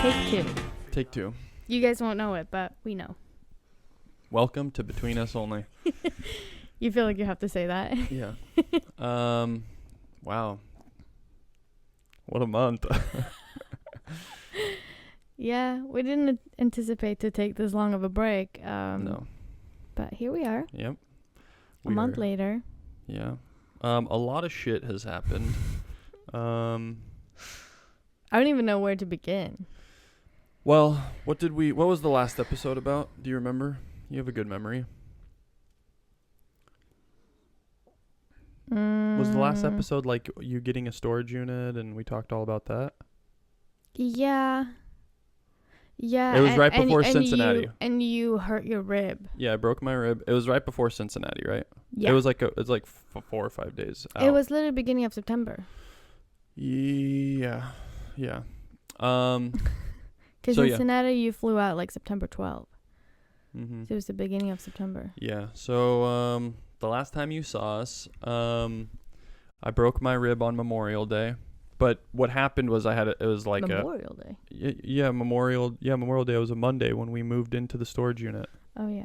Take two. Take two. You guys won't know it, but we know. Welcome to Between Us Only. You feel like you have to say that? Yeah. Wow. What a month. Yeah, we didn't anticipate to take this long of a break. No. But here we are. Yep. A month later. Yeah. A lot of shit has happened. I don't even know where to begin. Well, what was the last episode about? Do you remember? You have a good memory. Was the last episode like you getting a storage unit and we talked all about that? Yeah. Yeah. It was right before Cincinnati. And you hurt your rib. Yeah, I broke my rib. It was right before Cincinnati, right? Yeah. It was like 4 or 5 days out. It was literally beginning of September. Yeah. Because Cincinnati, you flew out like September 12th. Mm-hmm. So it was the beginning of September. Yeah. So the last time you saw us, I broke my rib on Memorial Day. But what happened was it was like Memorial Day. Memorial Day was a Monday when we moved into the storage unit. Oh yeah.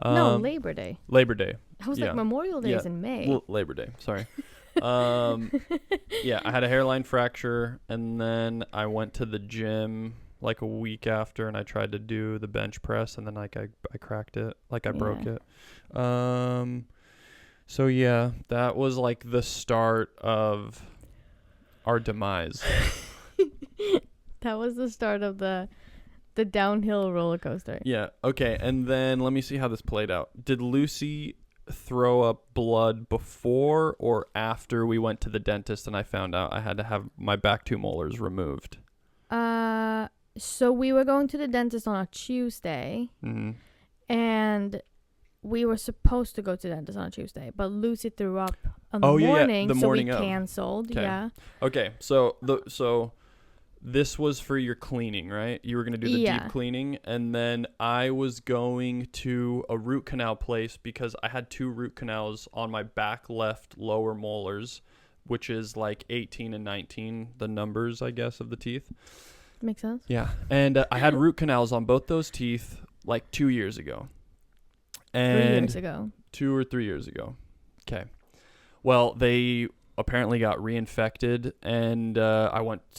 No, Labor Day. Labor Day. I was like, Memorial Day is in May. Labor Day. Sorry. Yeah, I had a hairline fracture, and then I went to the gym like a week after, and I tried to do the bench press, and then like I cracked it, like I broke it. So yeah, that was like the start of our demise. That was the start of the downhill roller coaster. Yeah. Okay. And then let me see how this played out. Did Lucy throw up blood before or after we went to the dentist and I found out I had to have my back 2 molars removed? So we were going to the dentist on a Tuesday, and we were supposed to go to the dentist on a Tuesday, but Lucy threw up on the morning, the morning so we of. canceled. Okay. Yeah. Okay. So this was for your cleaning, right? You were going to do the deep cleaning, and then I was going to a root canal place because I had 2 root canals on my back left lower molars, which is like 18 and 19, the numbers, I guess, of the teeth. Makes sense. Yeah. And I had root canals on both those teeth like 2 years ago. And 3 years ago. 2 or 3 years ago. Okay. Well, they apparently got reinfected, and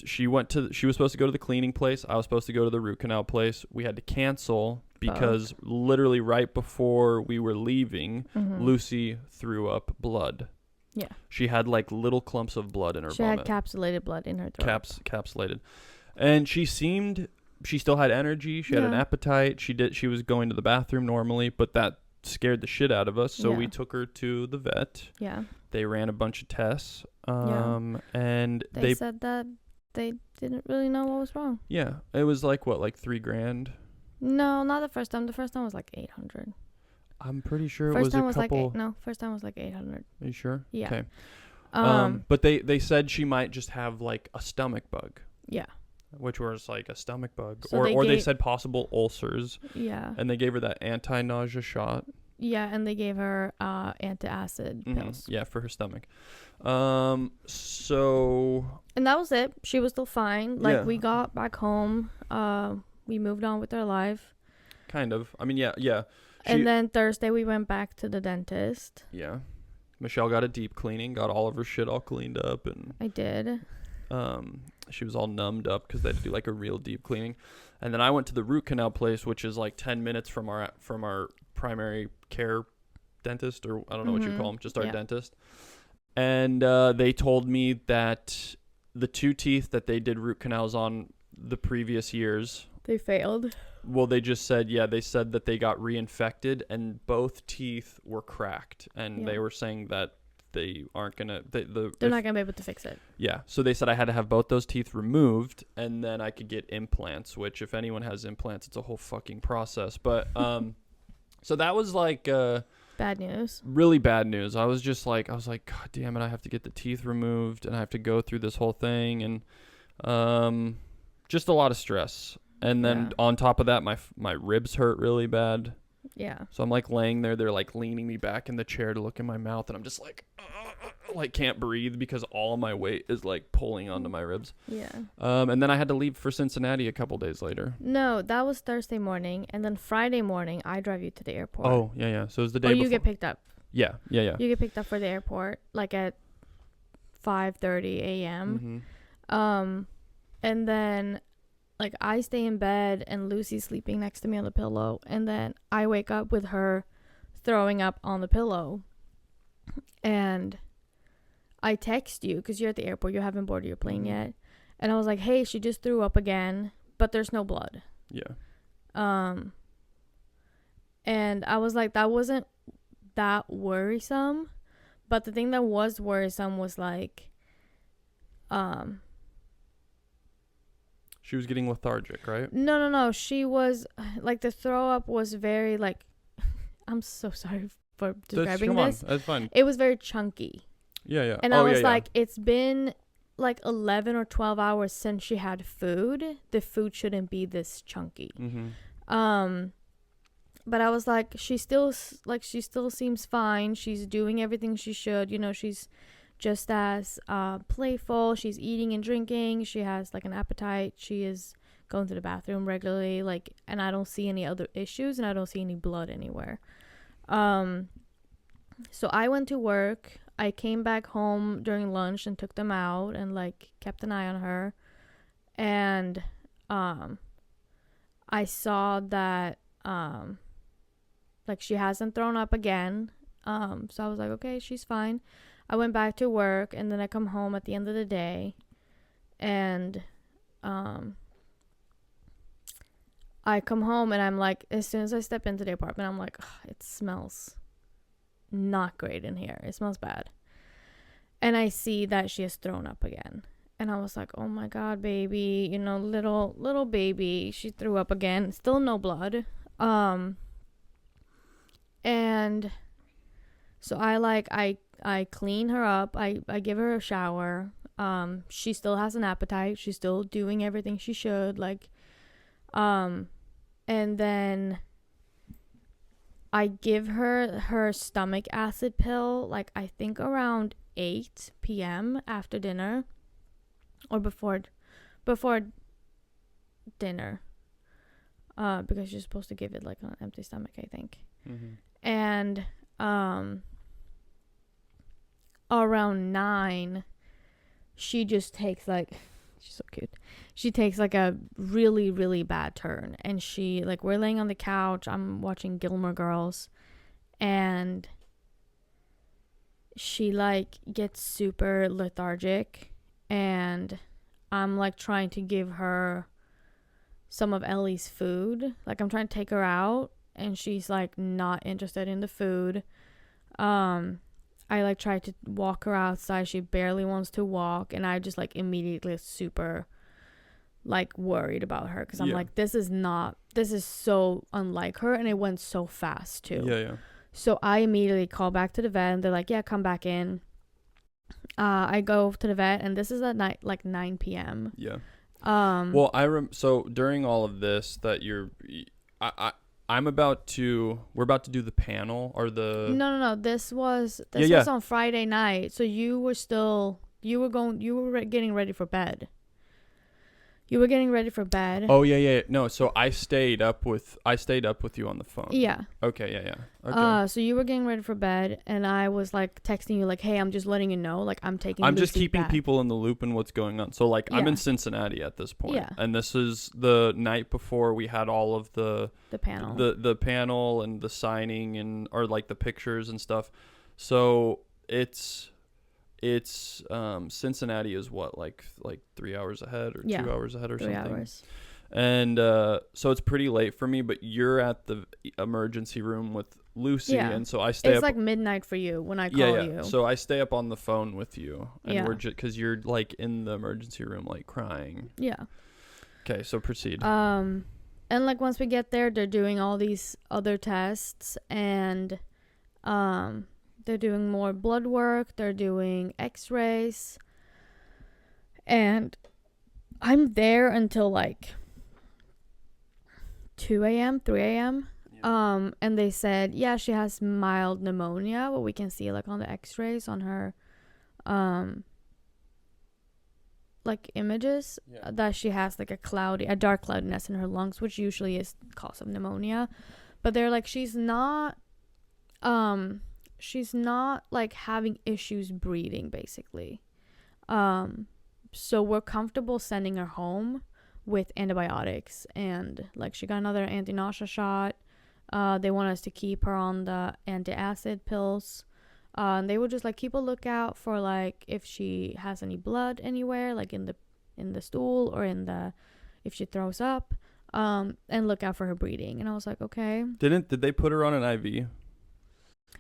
she was supposed to go to the cleaning place. I was supposed to go to the root canal place. We had to cancel because literally right before we were leaving, Lucy threw up blood. Yeah. She had like little clumps of blood in her vomit. She had capsulated blood in her throat. Capsulated. And she still had energy. She had an appetite. She was going to the bathroom normally, but that scared the shit out of us. So we took her to the vet. Yeah. They ran a bunch of tests. And they said that they didn't really know what was wrong. Yeah. It was like what, like $3,000? No, not the first time. The first time was like $800. I'm pretty sure it was a couple. First time was like $800. Are you sure? Yeah. Okay. But they said she might just have like a stomach bug. Yeah. Which was like a stomach bug. So they said possible ulcers. Yeah. And they gave her that anti-nausea shot. Yeah, and they gave her antacid pills. Yeah, for her stomach. So... And that was it. She was still fine. Like, we got back home. We moved on with our life. Kind of. I mean, yeah. And then Thursday we went back to the dentist. Yeah. Michelle got a deep cleaning, got all of her shit all cleaned up. And I did. She was all numbed up because they had to do like a real deep cleaning. And then I went to the root canal place, which is like 10 minutes from our primary care dentist, or I don't know what you call them, just our dentist. And they told me that the 2 teeth that they did root canals on the previous years, they failed. Well, they just said, they said that they got reinfected and both teeth were cracked. And they were saying that they aren't going to... They're not going to be able to fix it. Yeah. So they said I had to have both those teeth removed and then I could get implants, which if anyone has implants, it's a whole fucking process. But so that was like... bad news. Really bad news. I was like, God damn it, I have to get the teeth removed and I have to go through this whole thing. And just a lot of stress. And then on top of that, my ribs hurt really bad. Yeah. So I'm like laying there. They're like leaning me back in the chair to look in my mouth, and I'm just like can't breathe because all of my weight is like pulling onto my ribs. Yeah. And then I had to leave for Cincinnati a couple days later. No, that was Thursday morning, and then Friday morning I drive you to the airport. Oh, yeah. So it was the day or before. you get picked up. Yeah. You get picked up for the airport like at 5:30 a.m. And then like I stay in bed and Lucy's sleeping next to me on the pillow, and then I wake up with her throwing up on the pillow, and I text you because you're at the airport, you haven't boarded your plane yet, and I was like, hey, she just threw up again, but there's no blood. Yeah. And I was like, that wasn't that worrisome, but the thing that was worrisome was like she was getting lethargic, right? No, she was like, the throw up was very like I'm so sorry for describing this. That's fine. It was very chunky. Yeah. And I was like, it's been like 11 or 12 hours since she had food. The food shouldn't be this chunky. But I was like, she still seems fine. She's doing everything she should. You know, she's just as playful. She's eating and drinking. She has like an appetite. She is going to the bathroom regularly. Like, and I don't see any other issues, and I don't see any blood anywhere. So I went to work. I came back home during lunch and took them out and like kept an eye on her. And I saw that like she hasn't thrown up again. So I was like, okay, she's fine. I went back to work, and then I come home at the end of the day, and I come home and I'm like, as soon as I step into the apartment, I'm like, it smells not great in here. It smells bad. And I see that she has thrown up again. And I was like, oh my God, baby, you know, little baby, she threw up again. Still no blood. And so I clean her up. I give her a shower. She still has an appetite. She's still doing everything she should. Like, and then I give her stomach acid pill, like I think around 8 p.m. after dinner, or before dinner, because you're supposed to give it like on an empty stomach, I think. And around 9, she just takes like, she's so cute, she takes like a really, really bad turn, and she, like, we're laying on the couch, I'm watching Gilmore Girls, and she like gets super lethargic, and I'm like trying to give her some of Ellie's food. Like, I'm trying to take her out, and she's like not interested in the food. I like try to walk her outside. She barely wants to walk, and I just like immediately super like worried about her, because I'm like, this is so unlike her, and it went so fast too. Yeah. So I immediately call back to the vet, and they're like, yeah, come back in. I go to the vet, and this is at night, like 9 p.m. Yeah. Well, so during all of this that we're about to do the panel, or the No. This was on Friday night. So you were getting ready for bed. You were getting ready for bed. Oh yeah. No, so I stayed up with you on the phone. Yeah. Okay, yeah. Okay. So you were getting ready for bed, and I was like texting you like, hey, I'm just letting you know, like, I'm just keeping back. people in the loop and what's going on. So like, I'm in Cincinnati at this point. Yeah. And this is the night before we had all of the panel. The panel and the signing, and or like the pictures and stuff. So it's Cincinnati is what, like 3 hours ahead, or 2 hours ahead, or 3 something. hours. And so it's pretty late for me, but you're at the emergency room with Lucy, and so I stay up. It's like midnight for you when I call you. So I stay up on the phone with you, and we're just, because you're like in the emergency room, like crying. Yeah. Okay, so proceed. And like once we get there, they're doing all these other tests, and they're doing more blood work. They're doing X-rays, and I'm there until like 2 a.m., 3 a.m. Yeah. And they said, yeah, she has mild pneumonia, but we can see like on the x-rays on her like images that she has like a dark cloudiness in her lungs, which usually is cause of pneumonia. But they're like, she's not like having issues breathing, basically. So we're comfortable sending her home with antibiotics, and like she got another anti-nausea shot. They want us to keep her on the anti-acid pills. They will just like keep a lookout for like if she has any blood anywhere, like in the stool or if she throws up, and look out for her breathing. And I was like, okay. Did they put her on an IV?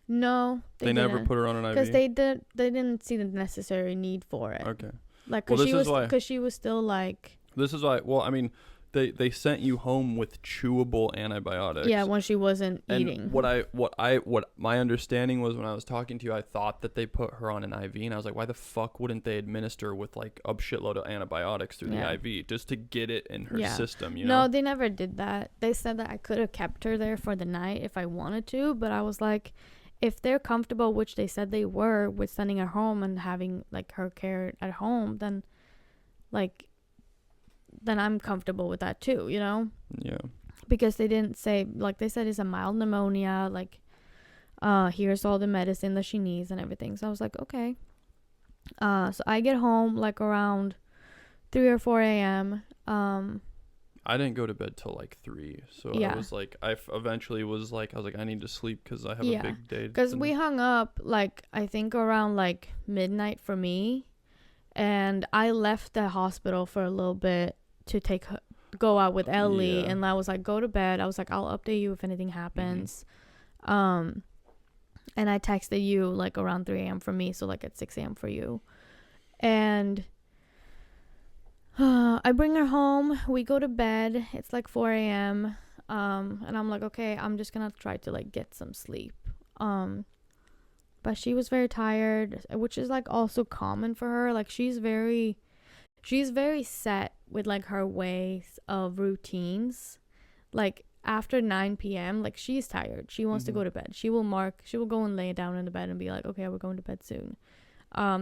No, they never put her on an IV because they didn't see the necessary need for it. Okay. Like because she was still like. This is why. Well, I mean, they sent you home with chewable antibiotics. Yeah, when she wasn't eating. And what my understanding was when I was talking to you, I thought that they put her on an IV, and I was like, why the fuck wouldn't they administer with like a shitload of antibiotics through the IV just to get it in her system? You know? No, they never did that. They said that I could have kept her there for the night if I wanted to, but I was like, if they're comfortable, which they said they were, with sending her home and having like her care at home, then I'm comfortable with that too, you know? Yeah. Because they didn't say, like they said, it's a mild pneumonia, like here's all the medicine that she needs and everything. So I was like, okay. So I get home like around 3 or 4 a.m. I didn't go to bed till like 3, so I was like, eventually was like, I was like, I need to sleep because I have a big day. Because we hung up like I think around like midnight for me, and I left the hospital for a little bit to go out with Ellie, and I was like, go to bed. I was like, I'll update you if anything happens. And I texted you like around 3 a.m. for me, so like at 6 a.m. for you, and. I bring her home. We go to bed. It's like 4 a.m. And I'm like, okay, I'm just gonna try to like get some sleep. But she was very tired, which is like also common for her. Like she's very set with like her ways of routines. Like after 9 p.m., like she's tired. She wants to go to bed. She will go and lay down in the bed and be like, okay, we're going to bed soon.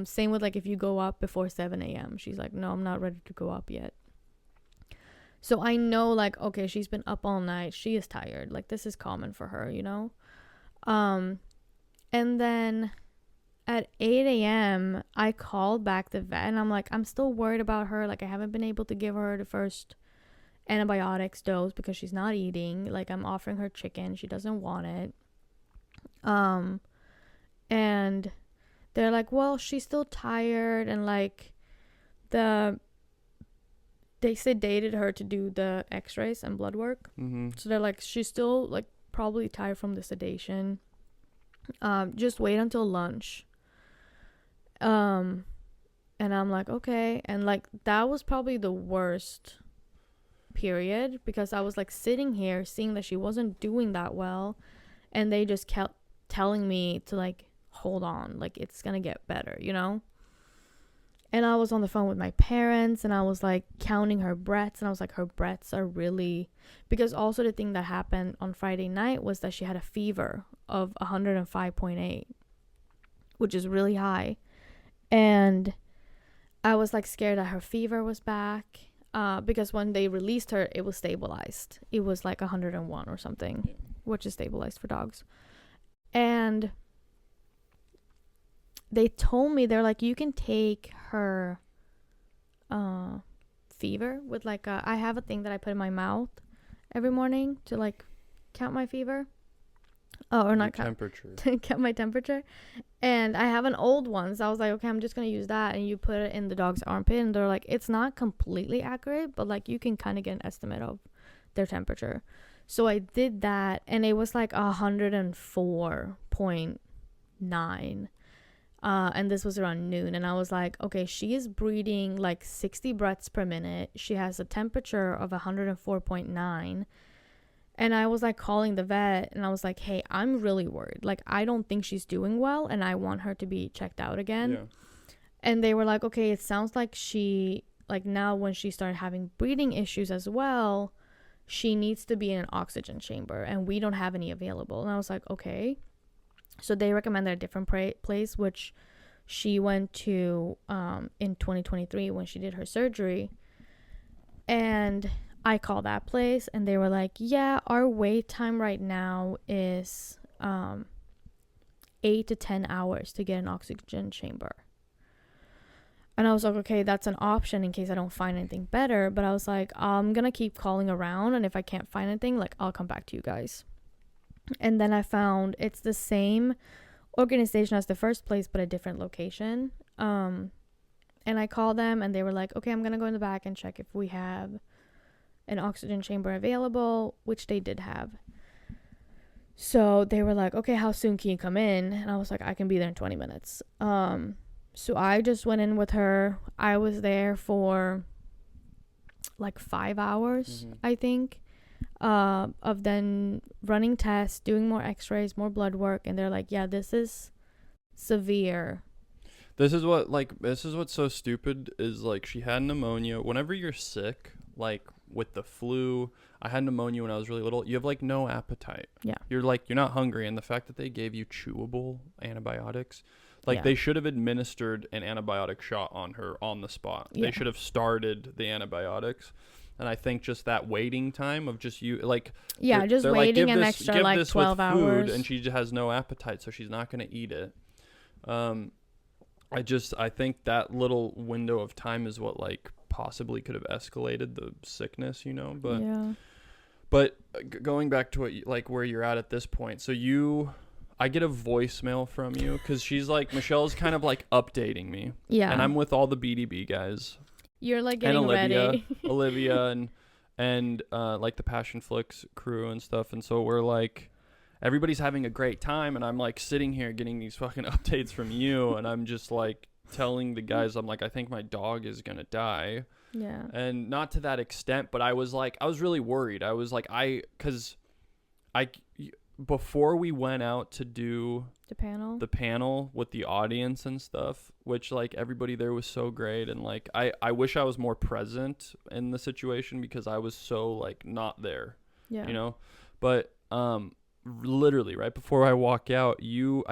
Same with like if you go up before 7 a.m. She's like, no, I'm not ready to go up yet. So I know like, okay, she's been up all night. She is tired. Like this is common for her, you know? And then at 8 a.m. I called back the vet and I'm like, I'm still worried about her. Like I haven't been able to give her the first antibiotics dose because she's not eating. Like I'm offering her chicken. She doesn't want it. And they're like, well, she's still tired, and like they sedated her to do the x-rays and blood work. So they're like, she's still like probably tired from the sedation. Just wait until lunch. And I'm like, okay. And like that was probably the worst period because I was like sitting here seeing that she wasn't doing that well, and they just kept telling me to like hold on, like it's gonna get better, you know? And I was on the phone with my parents and I was like counting her breaths, and I was like, her breaths are really, because also the thing that happened on Friday night was that she had a fever of 105.8, which is really high. And I was like scared that her fever was back, because when they released her, it was stabilized. It was like 101 or something, which is stabilized for dogs. And they told me, they're like, you can take her fever with like I have a thing that I put in my mouth every morning to like count my fever. Oh, or not temperature. To count my temperature. And I have an old one, so I was like, okay, I'm just gonna use that. And you put it in the dog's armpit, and they're like, it's not completely accurate, but like you can kind of get an estimate of their temperature. So I did that, and it was like 104.9. And this was around noon, and I was like, okay, she is breathing like 60 breaths per minute. She has a temperature of 104.9. And I was like calling the vet, and I was like, hey, I'm really worried. Like, I don't think she's doing well, and I want her to be checked out again. Yeah. And they were like, okay, it sounds like she, like now when she started having breathing issues as well, she needs to be in an oxygen chamber, and we don't have any available. And I was like, okay. So they recommended a different place, which she went to in 2023 when she did her surgery. And I called that place, and they were like, yeah, our wait time right now is 8 to 10 hours to get an oxygen chamber. And I was like, okay, that's an option in case I don't find anything better. But I was like, I'm going to keep calling around. And if I can't find anything, like, I'll come back to you guys. And then I found it's the same organization as the first place, but a different location. And I called them, and they were like, okay, I'm going to go in the back and check if we have an oxygen chamber available, which they did have. So they were like, okay, how soon can you come in? And I was like, I can be there in 20 minutes. So I just went in with her. I was there for like 5 hours, I think, of then running tests, doing more x-rays, more blood work. And they're like, yeah, this is severe. This is what's so stupid is, like, she had pneumonia. Whenever you're sick, like with the flu, I had pneumonia when I was really little. You have like no appetite. Yeah. You're not hungry. And the fact that they gave you chewable antibiotics, like, they should have administered an antibiotic shot on her on the spot. Yeah. They should have started the antibiotics. And I think just that waiting time of just you, like, just waiting an extra like 12 hours. And she just has no appetite, so she's not going to eat it. I think that little window of time is what, like, possibly could have escalated the sickness, But going back to what where you're at this point, so I get a voicemail from you because she's like, Michelle's kind of like updating me. Yeah. And I'm with all the BDB guys. You're like getting ready. Olivia and like the Passion Flicks crew and stuff. And so we're like, everybody's having a great time. And I'm like sitting here getting these fucking updates from you. And I'm just like telling the guys, I'm like, I think my dog is going to die. Yeah. And not to that extent, but I was really worried. I was like, before we went out to do the panel with the audience and stuff, which like everybody there was so great, and like I wish I was more present in the situation because I was so like not there. Yeah. But literally right before I walk out, you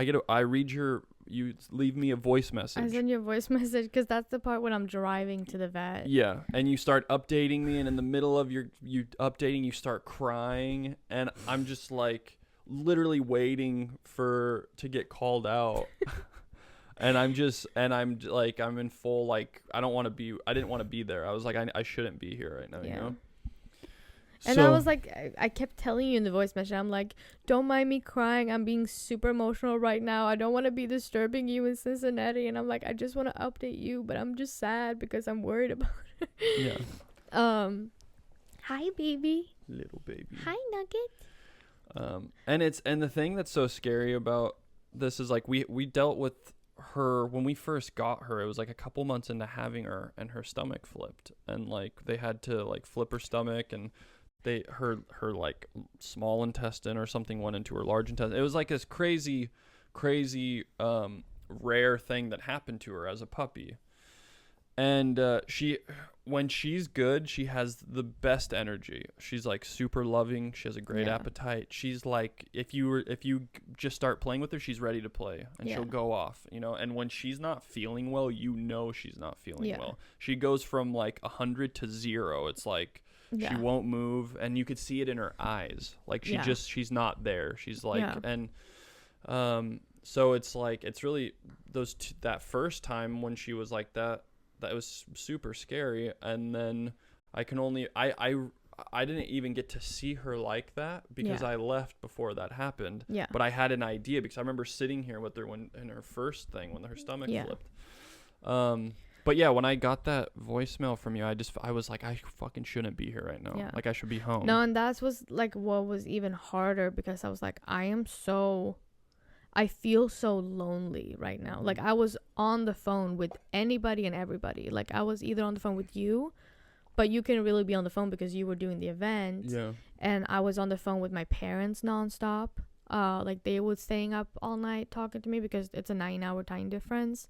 leave me a voice message. I send you a voice message because that's the part when I'm driving to the vet. Yeah, and you start updating me, and in the middle of you updating, you start crying, and I'm just like literally waiting to get called out. and I'm in full, like, I didn't want to be there. I was like, I shouldn't be here right now, And I was like, I kept telling you in the voice message, I'm like, don't mind me crying. I'm being super emotional right now. I don't want to be disturbing you in Cincinnati. And I'm like, I just want to update you, but I'm just sad because I'm worried about it. Yeah. Hi, baby. Little baby. Hi, Nugget. And the thing that's so scary about this is like we dealt with her when we first got her. It was like a couple months into having her, and her stomach flipped, and like they had to like flip her stomach, and her like small intestine or something went into her large intestine. It was like this crazy rare thing that happened to her as a puppy. And when she's good, she has the best energy. She's like super loving. She has a great appetite. She's like, if you just start playing with her, she's ready to play, and she'll go off, And when she's not feeling well, she's not feeling well. She goes from like 100 to 0. It's like she won't move, and you could see it in her eyes. Like she's not there. She's like, and so it's like it's really that first time when she was like that. That was super scary. And then I didn't even get to see her like that because I left before that happened. Yeah. But I had an idea because I remember sitting here with her when her stomach flipped. But yeah, when I got that voicemail from you, I was like, I fucking shouldn't be here right now. Yeah. Like I should be home. No, and that was like what was even harder because I was like, I feel so lonely right now. Like I was on the phone with anybody and everybody. Like I was either on the phone with you, but you couldn't really be on the phone because you were doing the event. Yeah. And I was on the phone with my parents nonstop. Like they were staying up all night talking to me because it's a 9-hour time difference.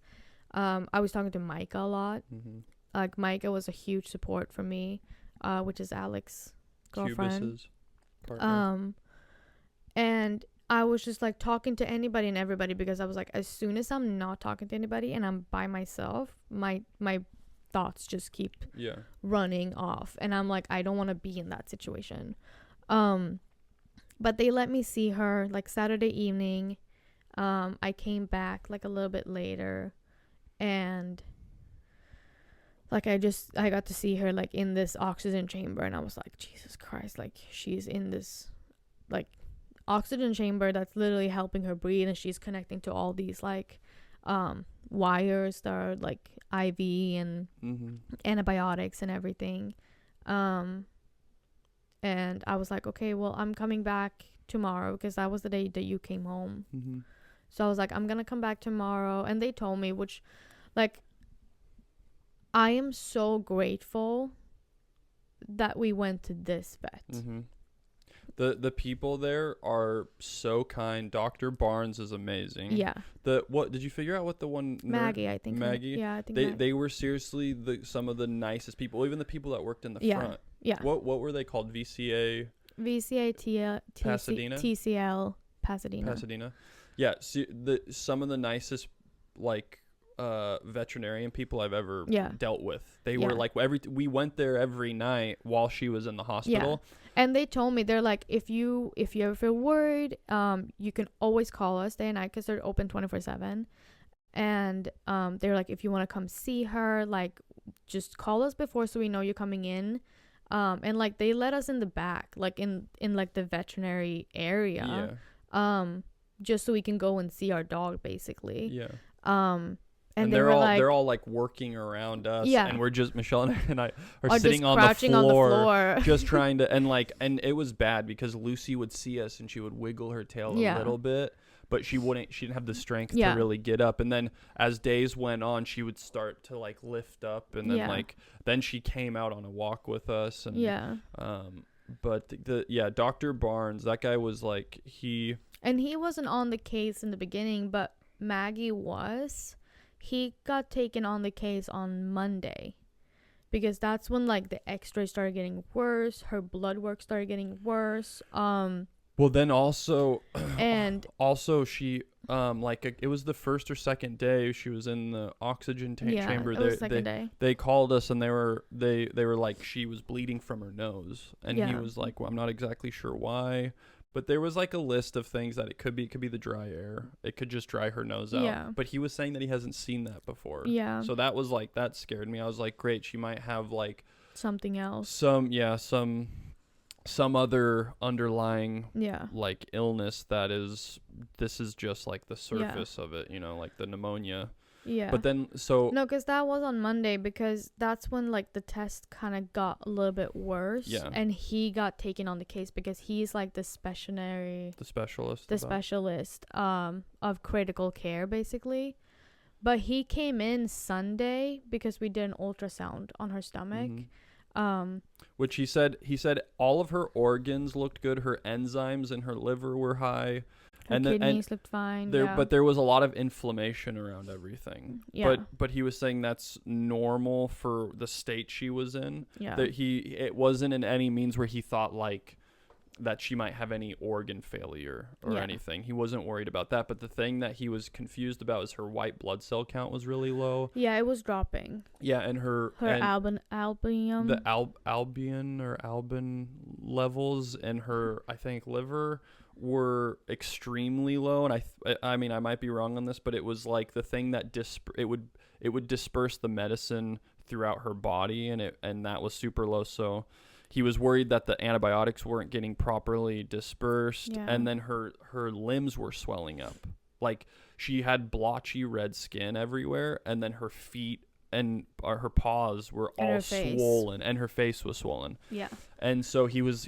I was talking to Micah a lot. Mm-hmm. Like Micah was a huge support for me, which is Alex's girlfriend. Cubis's partner. And I was just like talking to anybody and everybody, because I was like, as soon as I'm not talking to anybody and I'm by myself, my thoughts just keep running off, and I'm like, I don't want to be in that situation. But they let me see her like Saturday evening. I came back like a little bit later, and like I got to see her like in this oxygen chamber, and I was like, Jesus Christ, like she's in this like oxygen chamber that's literally helping her breathe, and she's connecting to all these like wires that are like IV and antibiotics and everything. And I was like, okay, well, I'm coming back tomorrow, because that was the day that you came home. So I was like, I'm gonna come back tomorrow. And they told me, which like I am so grateful that we went to this vet. The people there are so kind. Dr. Barnes is amazing. Yeah. What did you figure out what the one Maggie, I think. Maggie? Yeah, I think they were seriously some of the nicest people, even the people that worked in the front. Yeah. What were they called? VCA Pasadena? TCL Pasadena. Yeah, some of the nicest like veterinarian people I've ever dealt with. They were like we went there every night while she was in the hospital. Yeah. And they told me, they're like, if you ever feel worried, you can always call us day and night, because they're open 24/7. And they're like, if you want to come see her, like just call us before so we know you're coming in. And like they let us in the back, like in like the veterinary area, just so we can go and see our dog, basically. And they're all like working around us, and we're just Michelle and I are sitting on the floor, just trying to, and it was bad because Lucy would see us and she would wiggle her tail a little bit, but she didn't have the strength to really get up. And then as days went on, she would start to like lift up, and then then she came out on a walk with us, and but Dr. Barnes, that guy was like, he wasn't on the case in the beginning, but Maggie was. He got taken on the case on Monday, because that's when like the x-rays started getting worse, her blood work started getting worse. Well, then also she it was the first or second day she was in the oxygen chamber. It was second day. They called us, and they were like, she was bleeding from her nose, and he was like, well, I'm not exactly sure why. But there was like a list of things that it could be the dry air. It could just dry her nose out. Yeah. But he was saying that he hasn't seen that before. Yeah. So that was like, that scared me. I was like, great, she might have like something else. Some other underlying like illness this is just like the surface of it, like the pneumonia. Yeah. But then no, because that was on Monday, because that's when like the test kind of got a little bit worse. Yeah. And he got taken on the case because he's like the specialist of critical care, basically. But he came in Sunday because we did an ultrasound on her stomach. Which he said all of her organs looked good. Her enzymes in her liver were high. Her kidneys looked fine. But there was a lot of inflammation around everything. Yeah. But he was saying that's normal for the state she was in. Yeah. That it wasn't in any means where he thought like that she might have any organ failure or anything. He wasn't worried about that. But the thing that he was confused about is her white blood cell count was really low. Yeah, it was dropping. Yeah, and her albumin. The albin levels in her, I think, liver were extremely low. And I mean, I might be wrong on this, but it was like the thing that it would disperse the medicine throughout her body, and that was super low. So he was worried that the antibiotics weren't getting properly dispersed, and then her limbs were swelling up. Like she had blotchy red skin everywhere, and then her feet and her paws were all swollen, and her face was swollen. Yeah. And so he was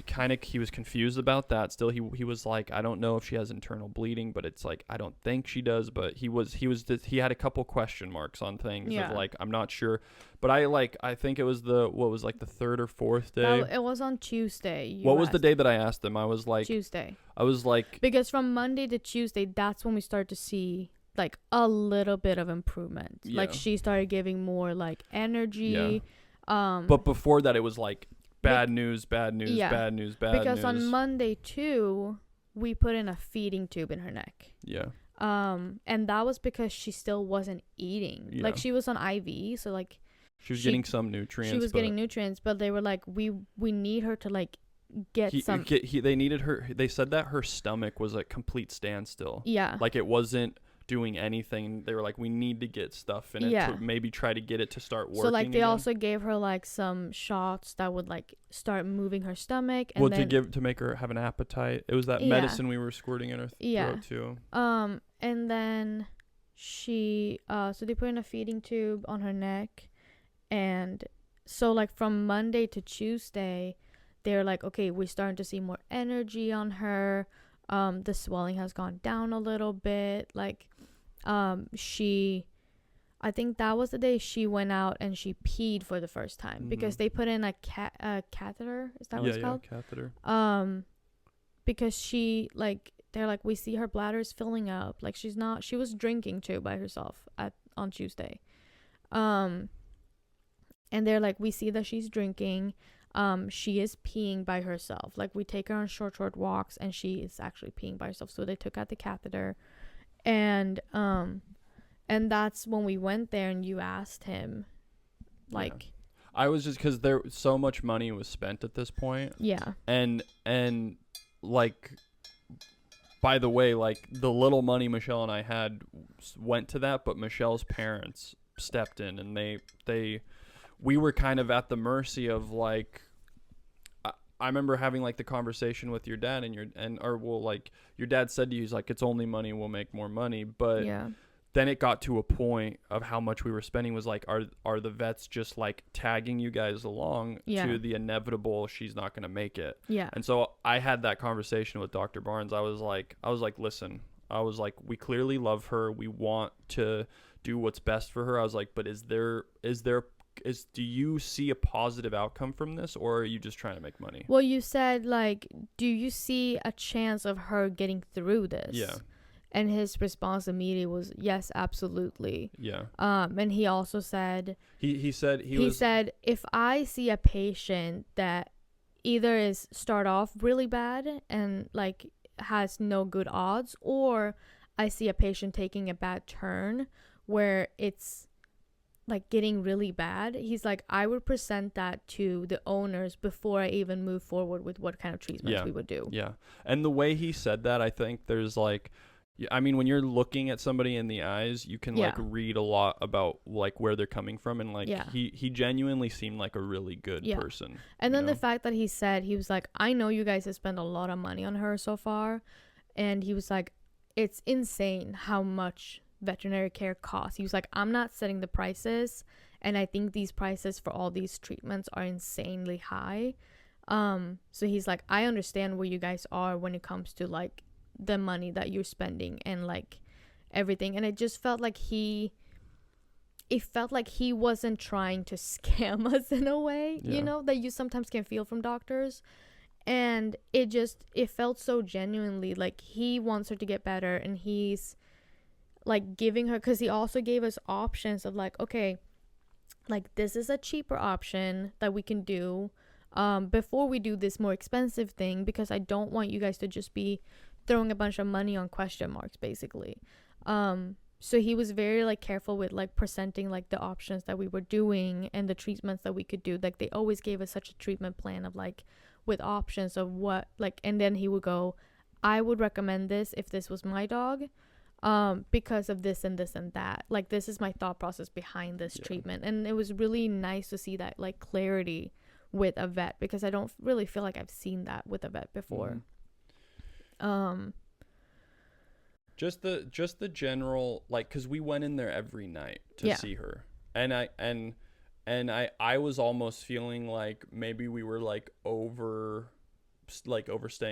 confused about that. Still, he was like, I don't know if she has internal bleeding, but it's like, I don't think she does. But he had a couple question marks on things of like, I'm not sure. But I think it was the third or fourth day. It was on Tuesday. What was the day that I asked him? I was like Tuesday. I was like, because from Monday to Tuesday, that's when we start to see like a little bit of improvement. Like she started giving more like energy. But before that, it was like bad news, Yeah. bad news, bad Because news. on Monday too, we put in a feeding tube in her neck. Yeah. And that was because she still wasn't eating. Yeah. Like, she was on IV, so like She was getting some nutrients. She was getting nutrients, but they were like, we need her to like get some. They needed her. They said that her stomach was a complete standstill. Yeah. Like, it wasn't doing anything. They were like, we need to get stuff in it to maybe try to get it to start working. So like they again. also gave her like some shots that would like start moving her stomach. And to make her have an appetite. It was that medicine we were squirting in her throat too. And then she so they put in a feeding tube on her neck, and so like from Monday to Tuesday, they're like, okay, we're starting to see more energy on her. The swelling has gone down a little bit. Like, I think that was the day she went out and she peed for the first time, because they put in a catheter. Is that what it's called? Yeah, catheter. Because she like, they're like, we see her bladder's filling up. Like, she was drinking too by herself on Tuesday. And they're like, we see that she's drinking. She is peeing by herself. Like, we take her on short walks and she is actually peeing by herself. So they took out the catheter, and that's when we went there and you asked him, like, I was just, because there so much money was spent at this point. Yeah. And like, by the way, like, the little money Michelle and I had went to that, but Michelle's parents stepped in, and we were kind of at the mercy of, like, I remember having like the conversation with your dad, and your dad said to you, he's like, it's only money, we'll make more money. But then it got to a point of how much we were spending was like, are the vets just like tagging you guys along to the inevitable, she's not going to make it. Yeah. And so I had that conversation with Dr. Barnes. I was like, listen, we clearly love her. We want to do what's best for her. I was like, but do you see a positive outcome from this, or are you just trying to make money? Well, you said, like, do you see a chance of her getting through this? Yeah. And his response immediately was, yes, absolutely. Yeah. And he also said, he said, if I see a patient that either is start off really bad and like has no good odds, or I see a patient taking a bad turn where it's like getting really bad, he's like, I would present that to the owners before I even move forward with what kind of treatments we would do. Yeah. And the way he said that, I think there's like, I mean, when you're looking at somebody in the eyes, you can like read a lot about like where they're coming from, and like he genuinely seemed like a really good person. And then the fact that he said, he was like, I know you guys have spent a lot of money on her so far, and he was like, it's insane how much veterinary care costs. He was like, I'm not setting the prices, and I think these prices for all these treatments are insanely high. So he's like, I understand where you guys are when it comes to like the money that you're spending and like everything. And it just felt like he wasn't trying to scam us in a way, you know, that you sometimes can feel from doctors. And it felt so genuinely like he wants her to get better, and he's like giving her, because he also gave us options of like, okay, like this is a cheaper option that we can do before we do this more expensive thing, because I don't want you guys to just be throwing a bunch of money on question marks, basically. So he was very like careful with like presenting like the options that we were doing and the treatments that we could do. Like they always gave us such a treatment plan of like with options of what, like, and then he would go, I would recommend this if this was my dog, because of this and this and that. Like, this is my thought process behind this treatment. And it was really nice to see that like clarity with a vet, because I don't really feel like I've seen that with a vet before. Just the general, like, because we went in there every night to see her, and I was almost feeling like maybe we were like overstaying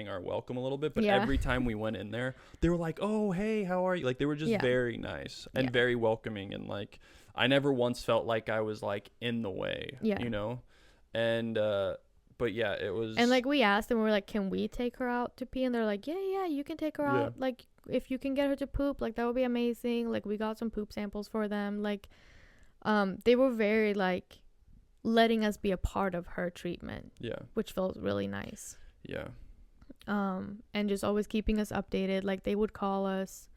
our welcome a little bit, but every time we went in there, they were like, oh, hey, how are you? Like, they were just very nice and very welcoming, and like I never once felt like I was like in the way, you know. And but yeah, it was. And like we asked them, we were like, can we take her out to pee? And they're like, yeah, you can take her out. Like, if you can get her to poop, like that would be amazing. Like, we got some poop samples for them. Like, they were very like letting us be a part of her treatment, Yeah. which felt really nice. Yeah. And just always keeping us updated. Like, they would call us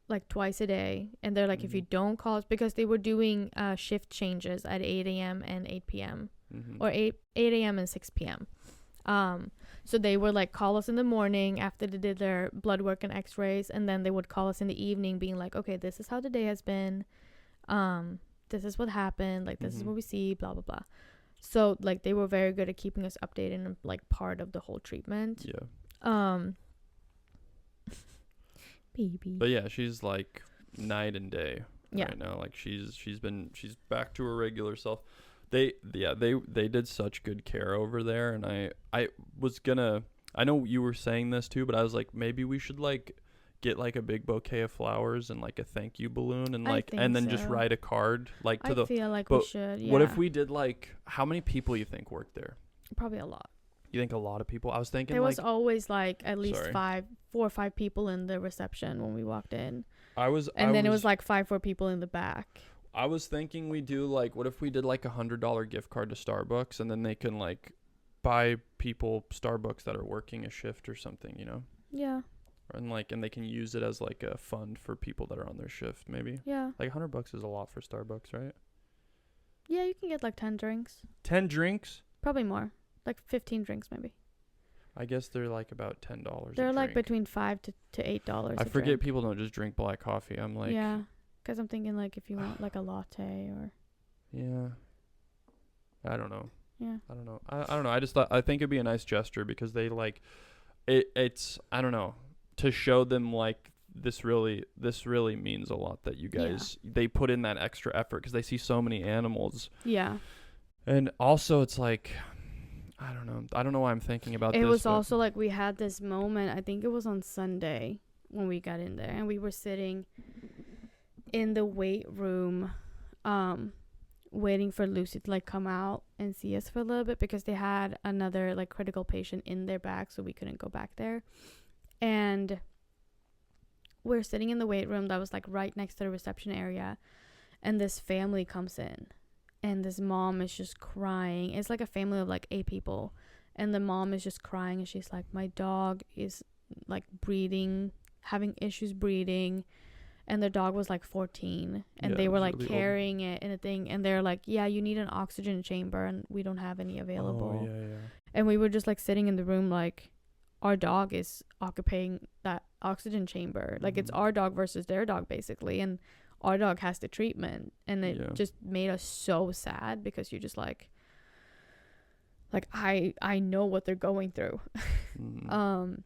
like twice a day, and they're like, if you don't call us, because they were doing shift changes at 8 a.m. and 8 p.m. Or 8 a.m. and 6 p.m. So they would like call us in the morning after they did their blood work and x-rays, and then they would call us in the evening being like, okay, this is how the day has been, this is what happened, like this is what we see, blah blah blah. So like they were very good at keeping us updated and like part of the whole treatment. Baby. But yeah, she's like night and day Yeah. right now. Like she's back to her regular self. They did such good care over there, and I was gonna, I know you were saying this too, but I was like, maybe we should like get like a big bouquet of flowers and like a thank you balloon, and like and then just write a card like to I feel like we should. Yeah. What if we did like, how many people you think worked there? Probably a lot. You think a lot of people? I was thinking there like, was always like at least 4 or 5 people in the reception when we walked in. It was like 5 more people in the back. I was thinking we do like, what if we did like $100 gift card to Starbucks, and then they can like buy people Starbucks that are working a shift or something, you know? Yeah. And they can use it as like a fund for people that are on their shift, maybe. Yeah. Like $100 is a lot for Starbucks, right? Yeah, you can get like 10 drinks. 10 drinks? Probably more. Like 15 drinks maybe. I guess they're like about $10. They're like between $5 to $8. I forget people don't just drink black coffee. I'm like, yeah, because I'm thinking like if you want like a latte or. Yeah. I don't know. Yeah. I don't know. I don't know. I think it'd be a nice gesture because they like it's I don't know, to show them like this really means a lot that you guys they put in that extra effort because they see so many animals. Yeah. And also it's like, I don't know why I'm thinking about this. It was also like we had this moment, I think it was on Sunday when we got in there, and we were sitting in the weight room waiting for Lucy to like come out and see us for a little bit because they had another like critical patient in their back, so we couldn't go back there. And we're sitting in the weight room that was like right next to the reception area, and this family comes in. And this mom is just crying. It's like a family of like 8 people. And the mom is just crying. And she's like, my dog is like breeding, having issues breeding. And their dog was like 14. And they were like really carrying it in a thing. And they're like, yeah, you need an oxygen chamber. And we don't have any available. Oh, yeah. And we were just like sitting in the room like, our dog is occupying that oxygen chamber. Like it's our dog versus their dog basically. And our dog has the treatment, and it just made us so sad because you're just like I know what they're going through. And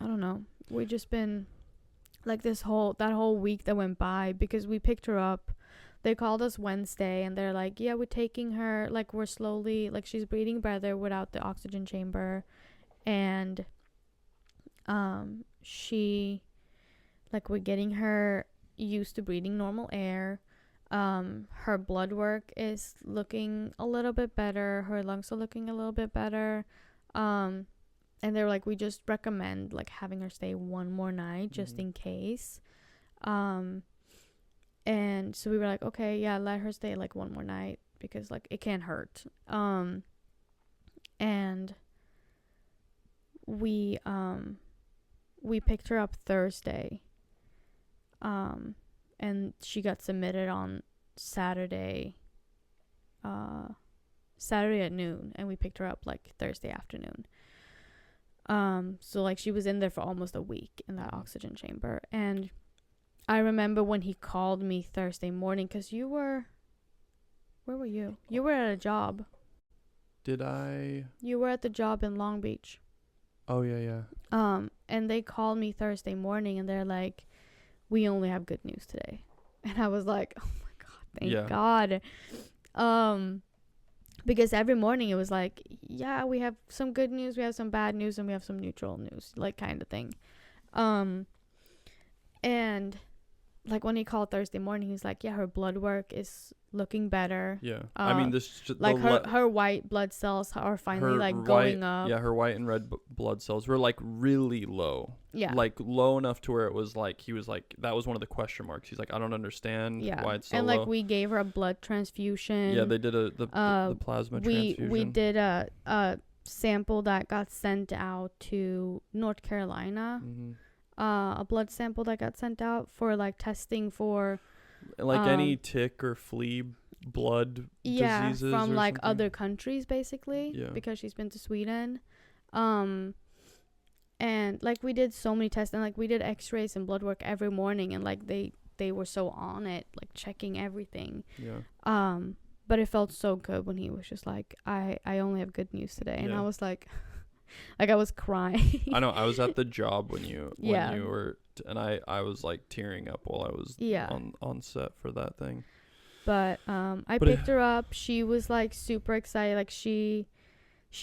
I don't know, we just been like that whole week that went by because we picked her up. They called us Wednesday and they're like, yeah, we're taking her, like we're slowly, like she's breathing better without the oxygen chamber, and she, like, we're getting her used to breathing normal air. Her blood work is looking a little bit better. Her lungs are looking a little bit better. And they were like, we just recommend like having her stay one more night just in case. And so we were like, okay, yeah, let her stay like one more night because like it can't hurt. And we picked her up Thursday, and she got submitted on Saturday at noon, and we picked her up like Thursday afternoon. So like she was in there for almost a week in that oxygen chamber. And I remember when he called me Thursday morning, because where were you? You were at a job. Did I? You were at the job in Long Beach. Oh, yeah. And they called me Thursday morning and they're like, we only have good news today. And I was like, oh my God, thank God. Because every morning it was like, yeah, we have some good news, we have some bad news, and we have some neutral news, like kind of thing. And like when he called Thursday morning, he's like, yeah, her blood work is looking better. Yeah. I mean, this just like her white blood cells are finally like going up. Yeah, her white and red blood cells were like really low. Yeah. Like low enough to where it was like he was like that was one of the question marks. He's like, I don't understand why it's so and low. like we gave her a blood transfusion. Yeah, they did the plasma transfusion. We did a sample that got sent out to North Carolina. Mm-hmm. A blood sample that got sent out for like testing for like any tick or flea blood diseases from or like something? other countries basically. Yeah. Because she's been to Sweden. And like we did so many tests, and like we did x-rays and blood work every morning, and like they were so on it, like checking everything. Yeah. But it felt so good when he was just like, I only have good news today. And I was like like I was crying. I know. I was at the job when you were, and I was like tearing up while I was on set for that thing. But I picked her up. She was like super excited. Like she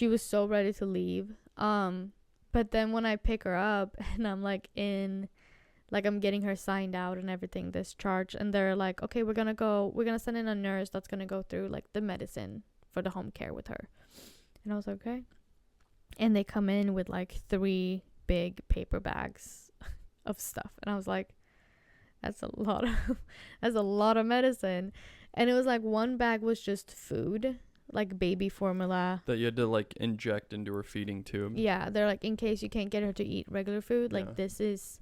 was so ready to leave. But then when I pick her up and I'm like I'm getting her signed out and everything, discharged, and they're like, okay, we're gonna send in a nurse that's gonna go through like the medicine for the home care with her. And I was like, okay. And they come in with like 3 big paper bags of stuff, and I was like, that's a lot of medicine. And it was like 1 bag was just food, like baby formula that you had to like inject into her feeding tube. Yeah, they're like, in case you can't get her to eat regular food, like this is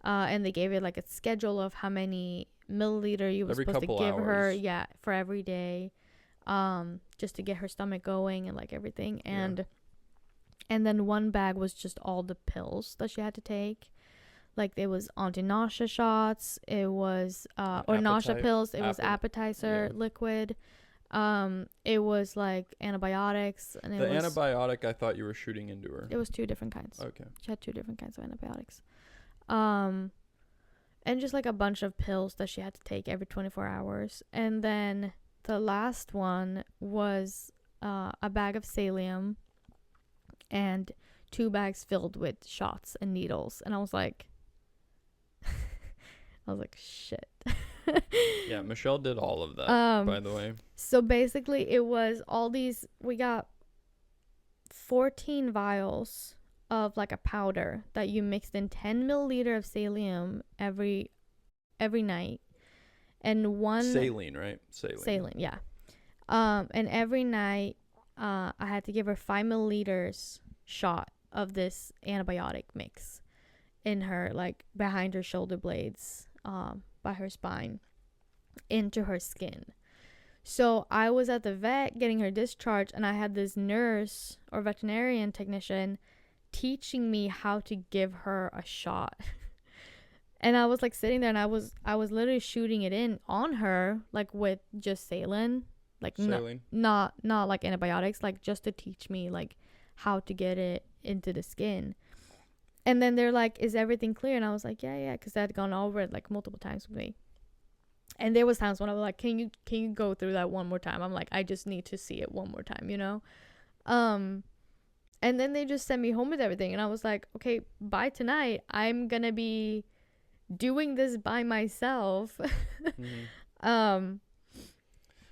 and they gave it like a schedule of how many milliliter you were supposed to give her for every day, just to get her stomach going and like everything. And then 1 bag was just all the pills that she had to take. Like it was anti-nausea shots, it was or nausea pills, it was appetizer liquid, it was like antibiotics, and the antibiotic I thought you were shooting into her. It was 2 different kinds. Okay. She had 2 different kinds of antibiotics. And just like a bunch of pills that she had to take every 24 hours. And then the last one was a bag of Salium and 2 bags filled with shots and needles. And I was like shit. Yeah, Michelle did all of that, by the way. So basically it was all these, we got 14 vials of like a powder that you mixed in 10 milliliter of Salium every night, and 1 saline, right? Saline, yeah. And every night I had to give her 5 milliliters shot of this antibiotic mix in her, like behind her shoulder blades, by her spine, into her skin. So I was at the vet getting her discharged, and I had this nurse or veterinarian technician teaching me how to give her a shot. And I was like sitting there, and I was literally shooting it in on her, like with just saline, like not like antibiotics, like just to teach me like how to get it into the skin. And then they're like, is everything clear? And I was like, yeah, because they had gone over it like multiple times with me. And there was times when I was like, can you go through that one more time? I'm like, I just need to see it one more time, you know? And then they just sent me home with everything. And I was like, okay, by tonight, I'm going to be doing this by myself. Mm-hmm.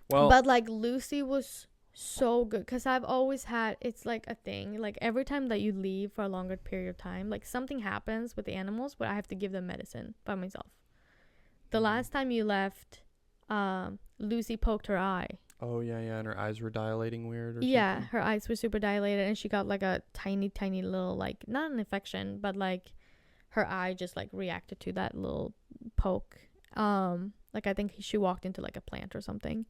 Well, but like Lucy was so good, because I've always had, it's like a thing, like every time that you leave for a longer period of time, like something happens with the animals where I have to give them medicine by myself. The last time you left, Lucy poked her eye. Oh yeah, and her eyes were dilating weird or yeah something. Her eyes were super dilated, and she got like a tiny little, like, not an infection, but like her eye just like reacted to that little poke. Like I think she walked into like a plant or something.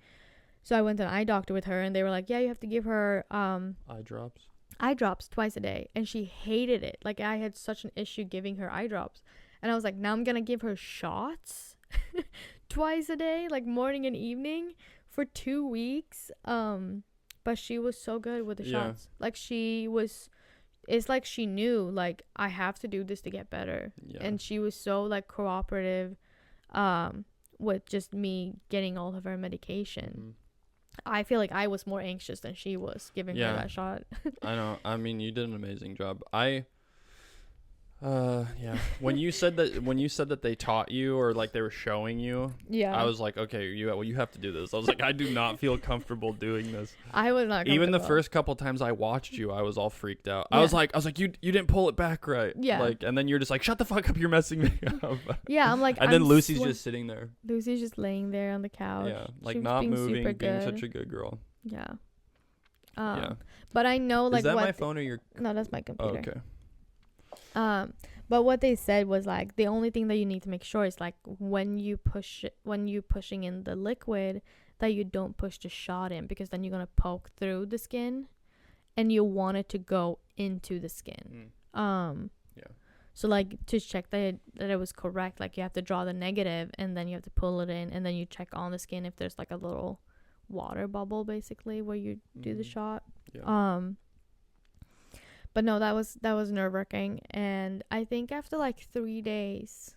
So I went to an eye doctor with her, and they were like, yeah, you have to give her eye drops twice a day. And she hated it. Like I had such an issue giving her eye drops, and I was like, now I'm gonna give her shots twice a day, like morning and evening, for 2 weeks. But she was so good with the shots. Like it's like she knew, like, I have to do this to get better. And she was so like cooperative with just me getting all of her medication. I feel like I was more anxious than she was giving her that shot. I know. I mean, you did an amazing job. I Yeah. When you said that they taught you or like they were showing you, Yeah. I was like, okay, you have to do this. I was like, I do not feel comfortable doing this. I was not comfortable. Even the first couple times I watched you, I was all freaked out. Yeah. I was like, you didn't pull it back right. Yeah. Like, and then you're just like, shut the fuck up, you're messing me up. Yeah, I'm like, and then Lucy's just sitting there. Lucy's just laying there on the couch. Yeah, like She was not being moving, super being good. such a good girl. Yeah. Yeah. But I know like Is that what my phone or your? No, that's my Oh, computer. okay. But what they said was like the only thing that you need to make sure is like when you're pushing in the liquid that you don't push the shot in, because then you're gonna poke through the skin, and you want it to go into the skin. Yeah. So like to check that it was correct, like you have to draw the negative and then you have to pull it in, and then you check on the skin if there's like a little water bubble basically where you do the shot. Yeah. But no, that was nerve-wracking, and I think after like 3 days,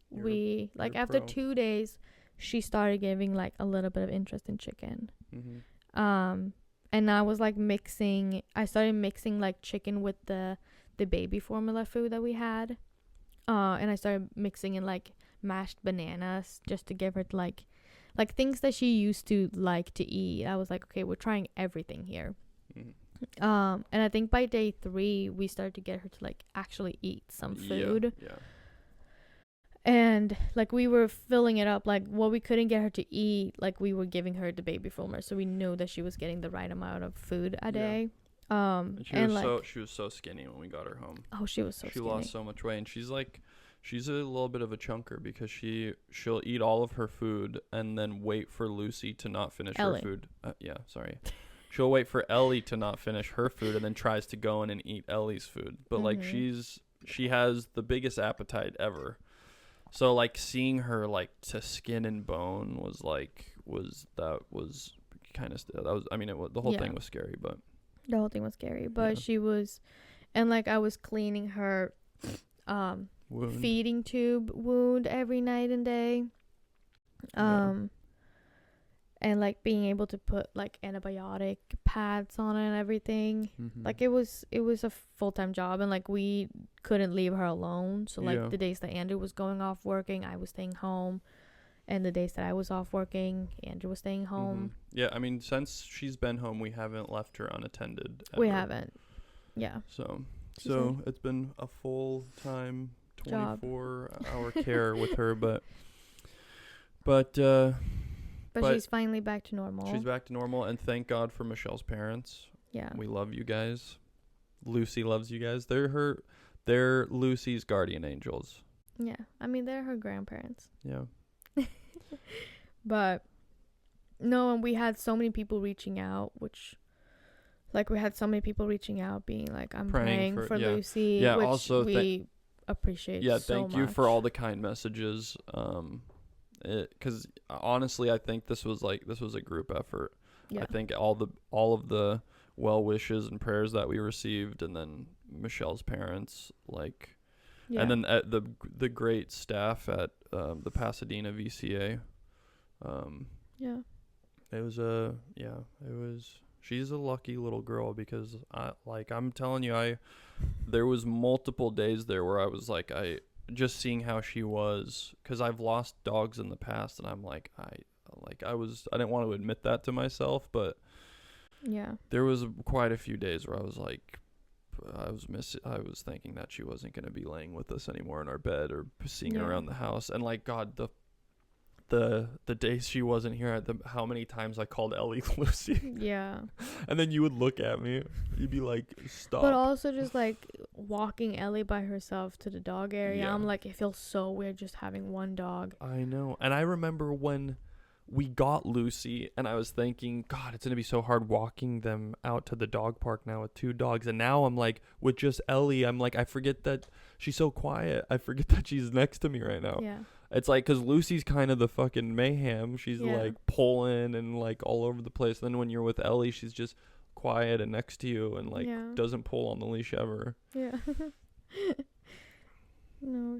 we like after 2 days, she started giving like a little bit of interest in chicken. And I was like I started mixing like chicken with the baby formula food that we had, and I started mixing in like mashed bananas just to give her like things that she used to like to eat. I was like, okay, we're trying everything here. And I think by day 3 we started to get her to like actually eat some food. Yeah. And like we were filling it up, like what we couldn't get her to eat, like we were giving her the baby formula, so we knew that she was getting the right amount of food a day. And she was so skinny when we got her home. Oh, she was so she skinny. Lost so much weight, and she's a little bit of a chunker because she'll eat all of her food and then wait for Lucy to not finish her food. She'll wait for Ellie to not finish her food and then tries to go in and eat Ellie's food. But like she has the biggest appetite ever. So like seeing her like to skin and bone was kind of the whole thing was scary, but the whole thing was scary. But she was, and like I was cleaning her feeding tube wound every night and day. And like being able to put like antibiotic pads on it and everything. Like it was a full-time job, and like we couldn't leave her alone. So like the days that Andrew was going off working, I was staying home, and the days that I was off working, Andrew was staying home. Yeah, I mean, since she's been home, we haven't left her unattended ever. We haven't. Yeah. So it's been a full-time 24-hour care with her, but she's finally back to normal. She's back to normal, and thank God for Michelle's parents. Yeah. We love you guys. Lucy loves you guys. They're Lucy's guardian angels. Yeah. I mean, they're her grandparents. Yeah. But no, and we had so many people reaching out, being like, I'm praying for Lucy. Yeah, which also we appreciate so much. Yeah, thank you for all the kind messages. Because honestly, I think this was a group effort. I think all of the well wishes and prayers that we received, and then Michelle's parents, and then the great staff at the Pasadena VCA. She's a lucky little girl, because I'm telling you, there was multiple days there where I was like, just seeing how she was, because I've lost dogs in the past, and I'm like, I didn't want to admit that to myself, but there was quite a few days where I was like, I was thinking that she wasn't going to be laying with us anymore in our bed or seeing her around the house. And like, God, the days she wasn't here, how many times I called Ellie Lucy. Yeah. And then you would look at me, you'd be like, stop. But also just like walking Ellie by herself to the dog area, I'm like, it feels so weird just having one dog. I know. And I remember when we got Lucy, and I was thinking, God, it's going to be so hard walking them out to the dog park now with 2 dogs. And now I'm like, with just Ellie, I'm like, I forget that she's so quiet. I forget that she's next to me right now. Yeah. It's like, because Lucy's kind of the fucking mayhem. She's like pulling and like all over the place. Then when you're with Ellie, she's just quiet and next to you and like doesn't pull on the leash ever. Yeah. No,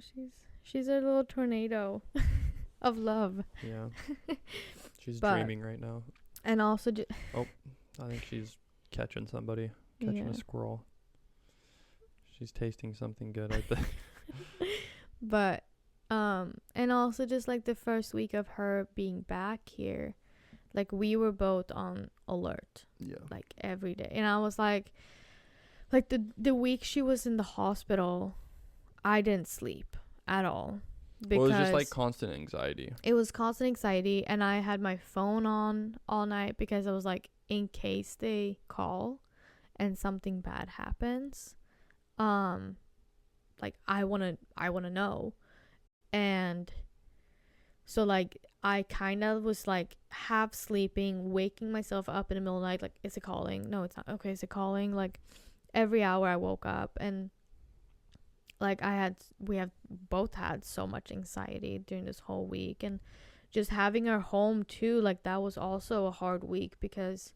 she's a little tornado of love. Yeah. She's dreaming right now. And also I think she's catching somebody, a squirrel. She's tasting something good, I think. But and also just like the first week of her being back here, like we were both on alert. Yeah. Like every day. And I was like the week she was in the hospital, I didn't sleep at all. Because Well, it was just like constant anxiety. It was constant anxiety, and I had my phone on all night because I was like, in case they call and something bad happens, like I wanna know. And so like I kind of was like half sleeping, waking myself up in the middle of the night, like, is it calling? No, it's not. Okay, is it calling? Like every hour I woke up, and like we have both had so much anxiety during this whole week, and just having her home too, like that was also a hard week because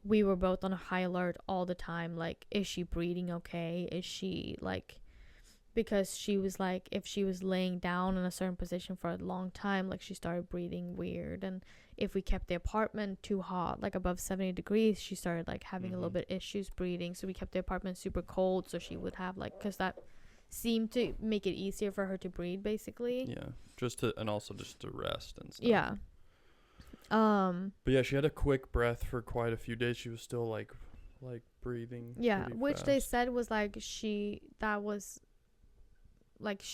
we were both on a high alert all the time. Like, is she breathing okay? Is she like, because she was like, if she was laying down in a certain position for a long time, like she started breathing weird. And if we kept the apartment too hot, like above 70 degrees, she started like having a little bit issues breathing. So we kept the apartment super cold, so she would have like, because that seemed to make it easier for her to breathe, basically. Yeah, and also just to rest and stuff. Yeah. But yeah, she had a quick breath for quite a few days. She was still like breathing. Yeah, which fast. they said was like she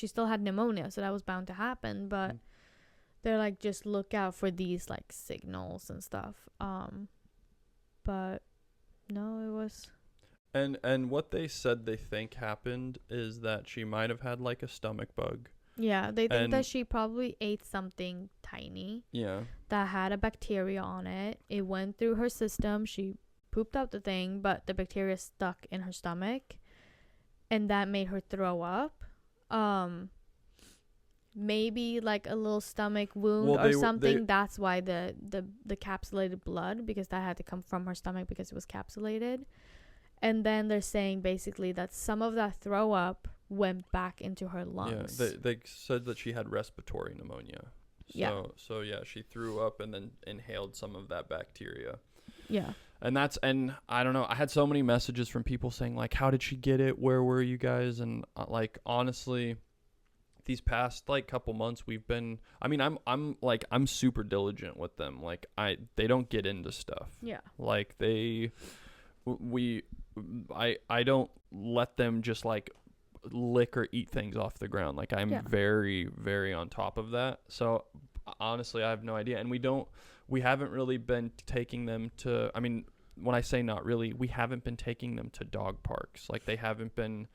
still had pneumonia, so that was bound to happen. But they're like, just look out for these like signals and stuff. But no, it was. And what they said they think happened is that she might have had like a stomach bug. Yeah, they think that she probably ate something tiny. Yeah. That had a bacteria on it. It went through her system. She pooped out the thing, but the bacteria stuck in her stomach, and that made her throw up. Maybe like a little stomach wound or something. That's why the capsulated blood, because that had to come from her stomach because it was capsulated. And then they're saying basically that some of that throw up went back into her lungs. Yeah, they said that she had respiratory pneumonia. So yeah, she threw up and then inhaled some of that bacteria. Yeah. And I don't know, I had so many messages from people saying like, how did she get it? Where were you guys? And like, honestly, these past like couple months we've been, I mean, I'm super diligent with them. Like they don't get into stuff. Yeah. Like I don't let them just like lick or eat things off the ground. Like I'm very, very on top of that. So honestly, I have no idea. And we haven't really been taking them to, I mean, when I say not really, we haven't been taking them to dog parks. Like they haven't been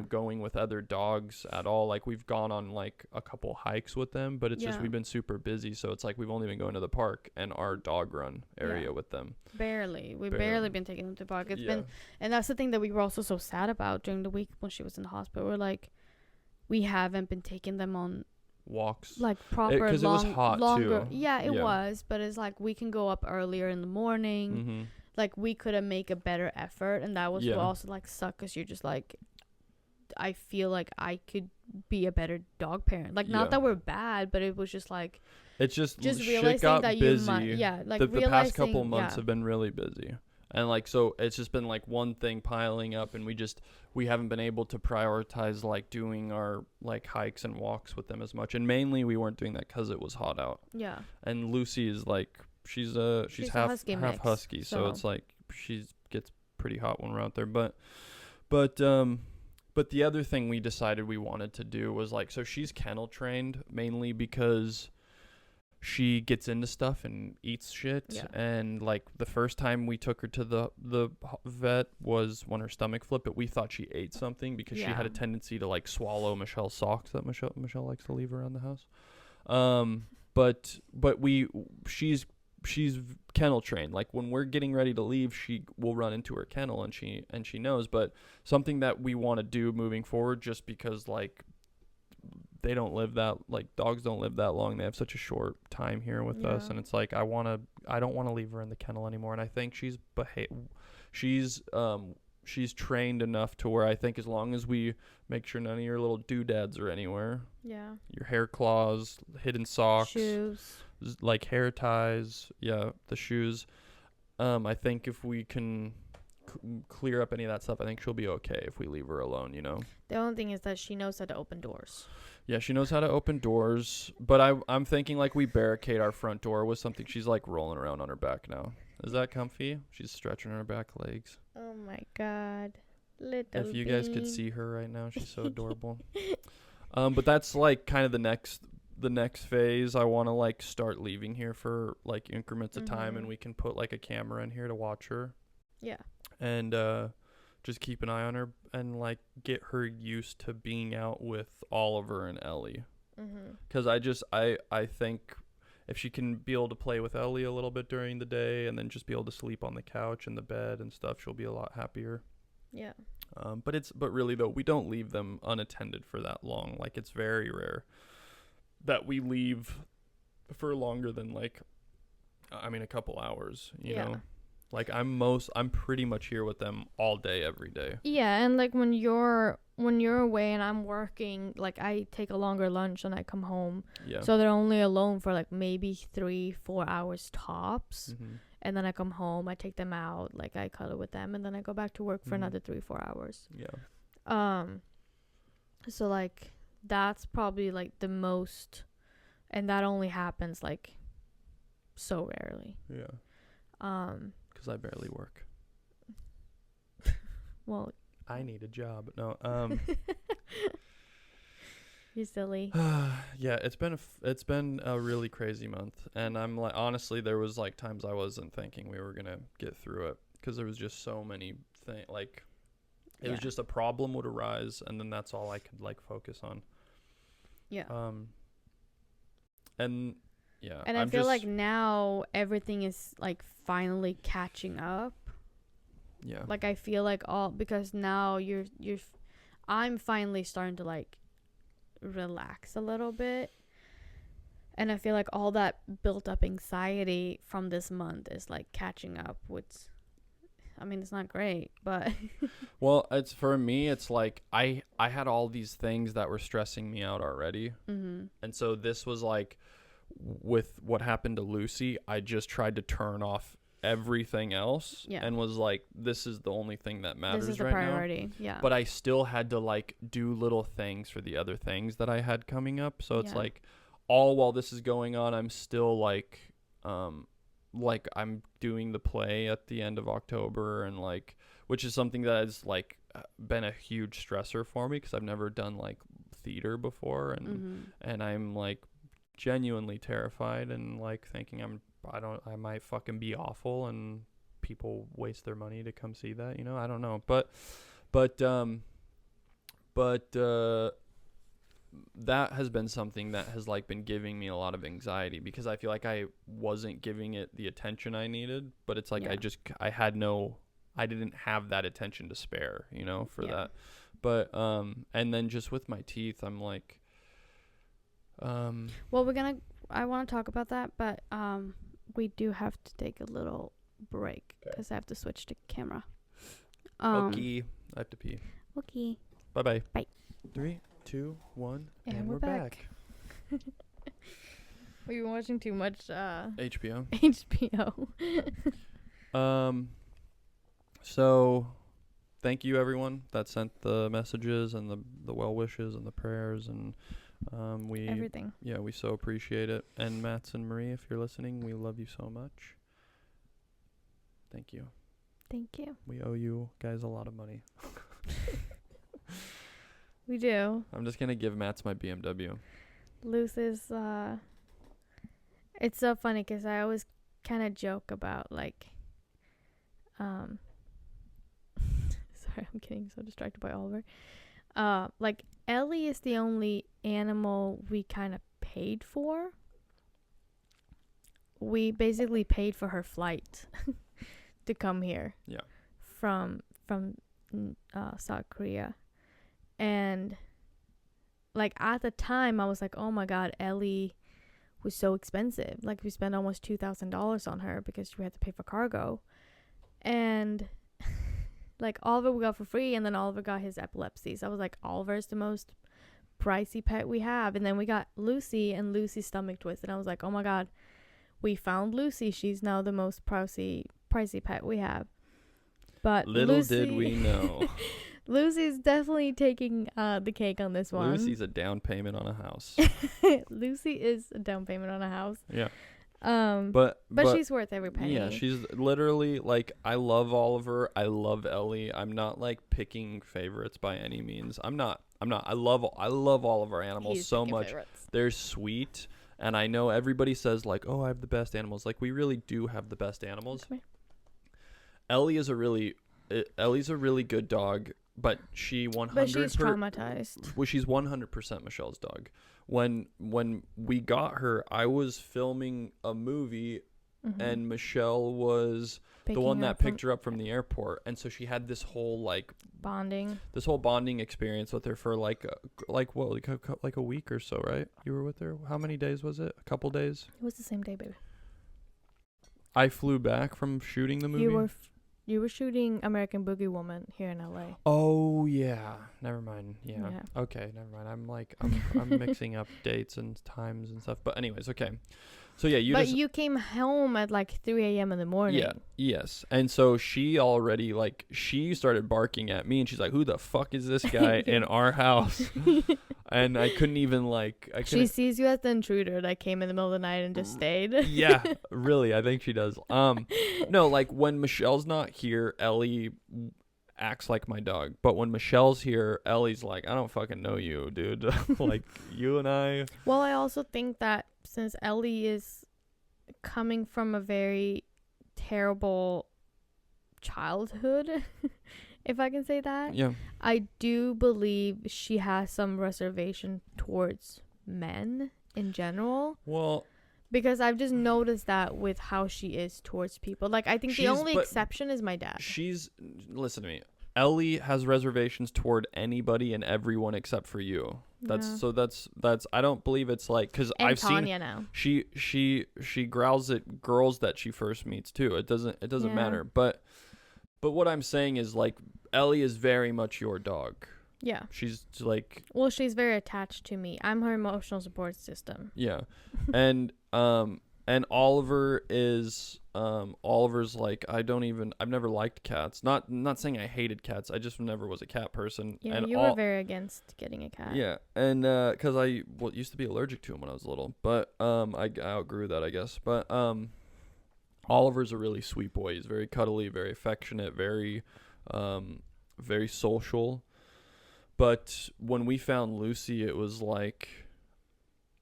going with other dogs at all. Like we've gone on like a couple hikes with them, but it's just we've been super busy. So it's like we've only been going to the park and our dog run area with them. We've barely been taking them to the park. It's been, and that's the thing that we were also so sad about during the week when she was in the hospital. We're like, we haven't been taking them on walks, like proper because it was hot longer. too. Yeah, it was, but it's like we can go up earlier in the morning. Mm-hmm. Like we could have make a better effort, and that was what also like suck, because you're just like, I feel like I could be a better dog parent. Like not that we're bad, but it was just like, it's just realizing shit got that busy. you might, like the past couple realizing- months have been really busy. And like, so it's just been like one thing piling up, and we haven't been able to prioritize like doing our like hikes and walks with them as much. And mainly we weren't doing that because it was hot out. Yeah. And Lucy is like, she's half husky, so it's like she gets pretty hot when we're out there. But the other thing we decided we wanted to do was like, so she's kennel trained mainly because she gets into stuff and eats shit. Yeah. And like the first time we took her to the vet was when her stomach flipped, but we thought she ate something because she had a tendency to like swallow Michelle's socks that Michelle likes to leave around the house. But she's kennel trained. Like when we're getting ready to leave, she will run into her kennel and she knows. But something that we want to do moving forward, just because like they don't live that, like dogs don't live that long. They have such a short time here with us, and it's like I don't want to leave her in the kennel anymore. And I think she's trained enough to where I think as long as we make sure none of your little doodads are anywhere. Yeah. Your hair claws, hidden socks, shoes, like hair ties, the shoes. I think if we can clear up any of that stuff, I think she'll be okay if we leave her alone, you know? The only thing is that she knows how to open doors. Yeah, she knows how to open doors, but I'm thinking like we barricade our front door with something. She's like rolling around on her back now. Is that comfy? She's stretching her back legs. Oh my God. Little If you guys could see her right now, she's so adorable. But that's like kind of the next phase. I want to like start leaving here for like increments of time, and we can put like a camera in here to watch her. Yeah. And just keep an eye on her and like get her used to being out with Oliver and Ellie. Because I think if she can be able to play with Ellie a little bit during the day and then just be able to sleep on the couch and the bed and stuff, she'll be a lot happier. Yeah. But really though, we don't leave them unattended for that long. Like it's very rare that we leave for longer than like, a couple hours, you know? Like I'm pretty much here with them all day, every day. Yeah, and like when you're away and I'm working, like I take a longer lunch and I come home. Yeah. So they're only alone for like maybe 3-4 hours tops. And then I come home, I take them out, like I cuddle with them, and then I go back to work for another 3-4 hours. Yeah. So like that's probably like the most, and that only happens like so rarely. Yeah. Because I barely work. Well, I need a job. No. You silly. Yeah, it's been a really crazy month, and I'm like, honestly, there was like times I wasn't thinking we were gonna get through it because there was just so many things. Like, it was just a problem would arise, and then that's all I could like focus on. Yeah. And yeah. And I feel like now everything is like finally catching up. Yeah. Like I feel like because now I'm finally starting to like relax a little bit, and I feel like all that built up anxiety from this month is like catching up, which it's not great, but well, it's for me, it's like I had all these things that were stressing me out already. And so this was like, with what happened to Lucy, I just tried to turn off everything else and was like, this is the only thing that matters right now. This is the priority. Yeah. But I still had to like do little things for the other things that I had coming up. So it's like all while this is going on, I'm still like I'm doing the play at the end of October, and like, which is something that has like been a huge stressor for me because I've never done like theater before, and I'm like genuinely terrified and like thinking I might fucking be awful and people waste their money to come see that, you know? I don't know. But that has been something that has like been giving me a lot of anxiety because I feel like I wasn't giving it the attention I needed, but it's like I didn't have that attention to spare, you know, for that. But and then just with my teeth, I'm like well, I want to talk about that, but we do have to take a little break because I have to switch to camera. Okay. I have to pee. Okay. Bye. Bye. 3, 2, 1, and we're back. We've been watching too much HBO. So thank you everyone that sent the messages and the well wishes and the prayers, and everything. Yeah, we so appreciate it. And Mats and Marie, if you're listening, we love you so much. Thank you. We owe you guys a lot of money. We do. I'm just gonna give Mats my BMW. Luce is it's so funny because I always kind of joke about like sorry, I'm getting so distracted by Oliver. Like Ellie is the only animal we kind of paid for. We basically paid for her flight to come here. Yeah. From South Korea. And like at the time I was like, oh my god, Ellie was so expensive. Like we spent almost $2,000 on her because we had to pay for cargo. And like Oliver we got for free, and then Oliver got his epilepsy. So I was like, Oliver's the most pricey pet we have. And then we got Lucy, and Lucy's stomach twisted. And I was like, oh my god, we found Lucy. She's now the most pricey pet we have. But Little did we know. Lucy's definitely taking the cake on this one. Lucy's a down payment on a house. Lucy is a down payment on a house. Yeah. But she's worth every penny. Yeah, she's literally like, I love Oliver. I love Ellie. I'm not like picking favorites by any means. I'm not. I love all of our animals so much. Favorites. They're sweet, and I know everybody says like, "Oh, I have the best animals." Like, we really do have the best animals. Ellie's a really good dog, but she 100%. But she's traumatized. Well, she's 100% Michelle's dog. When we got her, I was filming a movie, and Michelle was the one that picked her up from the airport, and so she had this whole like bonding experience with her for like a week or so, right? You were with her. How many days was it? A couple days. It was the same day, baby. I flew back from shooting the movie. You were shooting American Boogie Woman here in LA. Oh yeah, never mind. Yeah. Okay, never mind. I'm mixing up dates and times and stuff. But anyways, okay. So yeah, you came home at like 3 a.m. in the morning. Yeah. Yes. And so she already she started barking at me, and she's like, "Who the fuck is this guy in our house?" And I couldn't even She sees you as the intruder that came in the middle of the night and just stayed. Yeah, really. I think she does. No, like when Michelle's not here, Ellie acts like my dog. But when Michelle's here, Ellie's like, "I don't fucking know you, dude." Like, you and I. Well, I also think that since Ellie is coming from a very terrible childhood, if I can say that. Yeah. I do believe she has some reservation towards men in general. Well, because I've just noticed that with how she is towards people. Like, I think the only exception is my dad. Listen to me. Ellie has reservations toward anybody and everyone except for you. That's I don't believe it's like, because I've Tanya seen now. She growls at girls that she first meets too. It doesn't matter. But what I'm saying is, like, Ellie is very much your dog. Yeah. She's like... Well, she's very attached to me. I'm her emotional support system. Yeah. And Oliver is... Oliver's like, I've never liked cats. Not saying I hated cats. I just never was a cat person. Yeah, and you were very against getting a cat. Yeah. And because I used to be allergic to him when I was little. But I outgrew that, I guess. But... Oliver's a really sweet boy. He's very cuddly, very affectionate, very social. But when we found Lucy, it was like,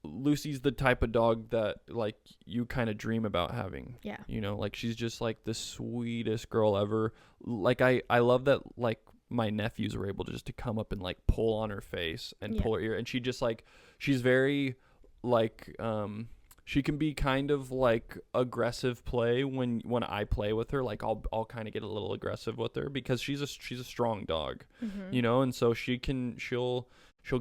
Lucy's the type of dog that, like, you kind of dream about having. Yeah. You know, like, she's just like the sweetest girl ever. Like, I love that, like, my nephews were able to come up and like pull on her face and pull her ear, and she just like, she's very like she can be kind of like aggressive play when I play with her. Like, I'll kind of get a little aggressive with her because she's a strong dog, you know, and so she'll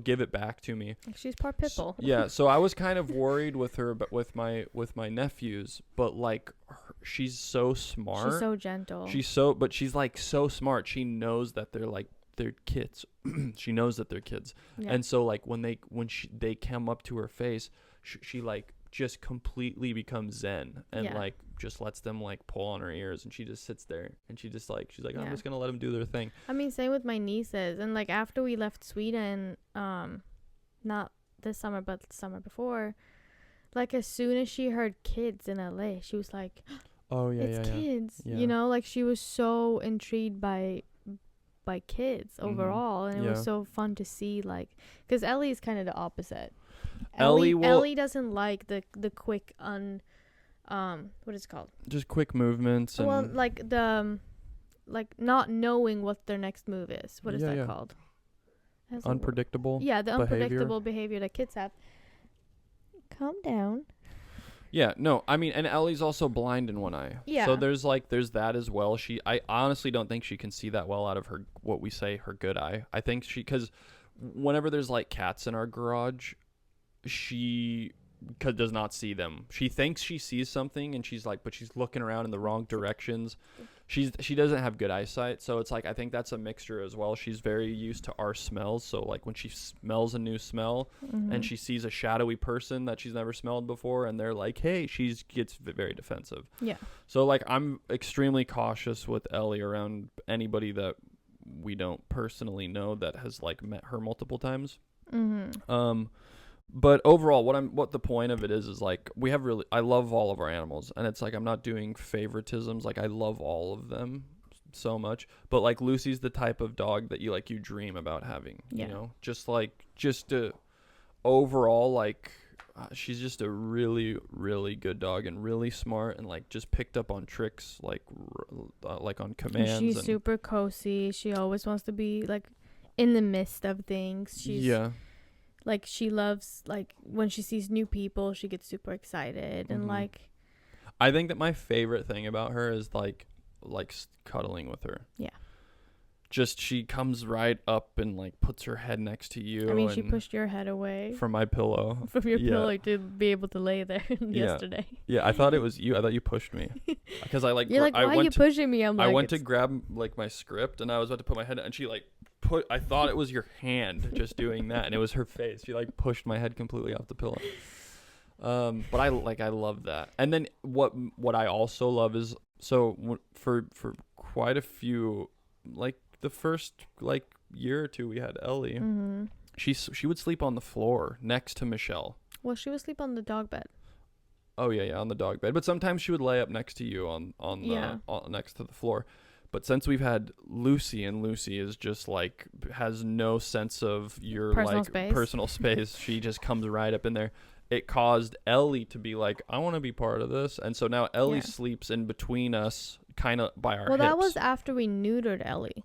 give it back to me. She's part pitbull. So I was kind of worried with her, but with my nephews, but like she's so smart. She's so gentle. But she's like so smart. She knows that they're kids. She knows that they're kids, and so like when they come up to her face, she like just completely becomes zen and like just lets them like pull on her ears, and she just sits there and she's like I'm just gonna let them do their thing. I mean, same with my nieces. And like after we left Sweden, not this summer but the summer before, like as soon as she heard kids in LA, she was like, oh yeah, it's kids. You know, like she was so intrigued by kids overall, and it was so fun to see, like, because Ellie is kind of the opposite. Ellie doesn't like the quick what is it called? Just quick movements. Well, like not knowing what their next move is. What is that called? Unpredictable. Yeah, the unpredictable behavior that kids have. Calm down. Yeah, no, I mean, and Ellie's also blind in one eye. Yeah. So there's that as well. I honestly don't think she can see that well out of her, what we say, her good eye. I think because whenever there's like cats in our garage, she does not see them. She thinks she sees something, and she's like, but she's looking around in the wrong directions. she doesn't have good eyesight, so it's like I think that's a mixture as well. She's very used to our smells, so like when she smells a new smell and she sees a shadowy person that she's never smelled before and they're like, hey, she gets very defensive. Yeah. So like I'm extremely cautious with Ellie around anybody that we don't personally know that has like met her multiple times. But overall, what the point of it is like I love all of our animals, and it's like I'm not doing favoritisms. Like I love all of them so much, but like Lucy's the type of dog that you dream about having. Yeah. You know, overall, like she's just a really, really good dog and really smart and like just picked up on tricks like on commands. She's super cozy. She always wants to be like in the midst of things. Like she loves like when she sees new people, she gets super excited and like. I think that my favorite thing about her is like cuddling with her. Yeah. Just she comes right up and like puts her head next to you. I mean, she pushed your head away from my pillow. From your pillow to be able to lay there yesterday. Yeah, I thought it was you. I thought you pushed me because I like. You're like, why are you pushing me? I went to grab like my script and I was about to put my head, and she like I thought it was your hand just doing that, and it was her face. She like pushed my head completely off the pillow. But I love that. And then what I also love is for quite a few, like the first like year or two we had Ellie, she would sleep on the floor next to Michelle. Well, she would sleep on the dog bed. Oh yeah, on the dog bed. But sometimes she would lay up next to you on next to the floor. But since we've had Lucy, and Lucy is just like has no sense of your personal space, she just comes right up in there. It caused Ellie to be like, I want to be part of this. And so now Ellie sleeps in between us, kind of by our hips. Well, that was after we neutered Ellie.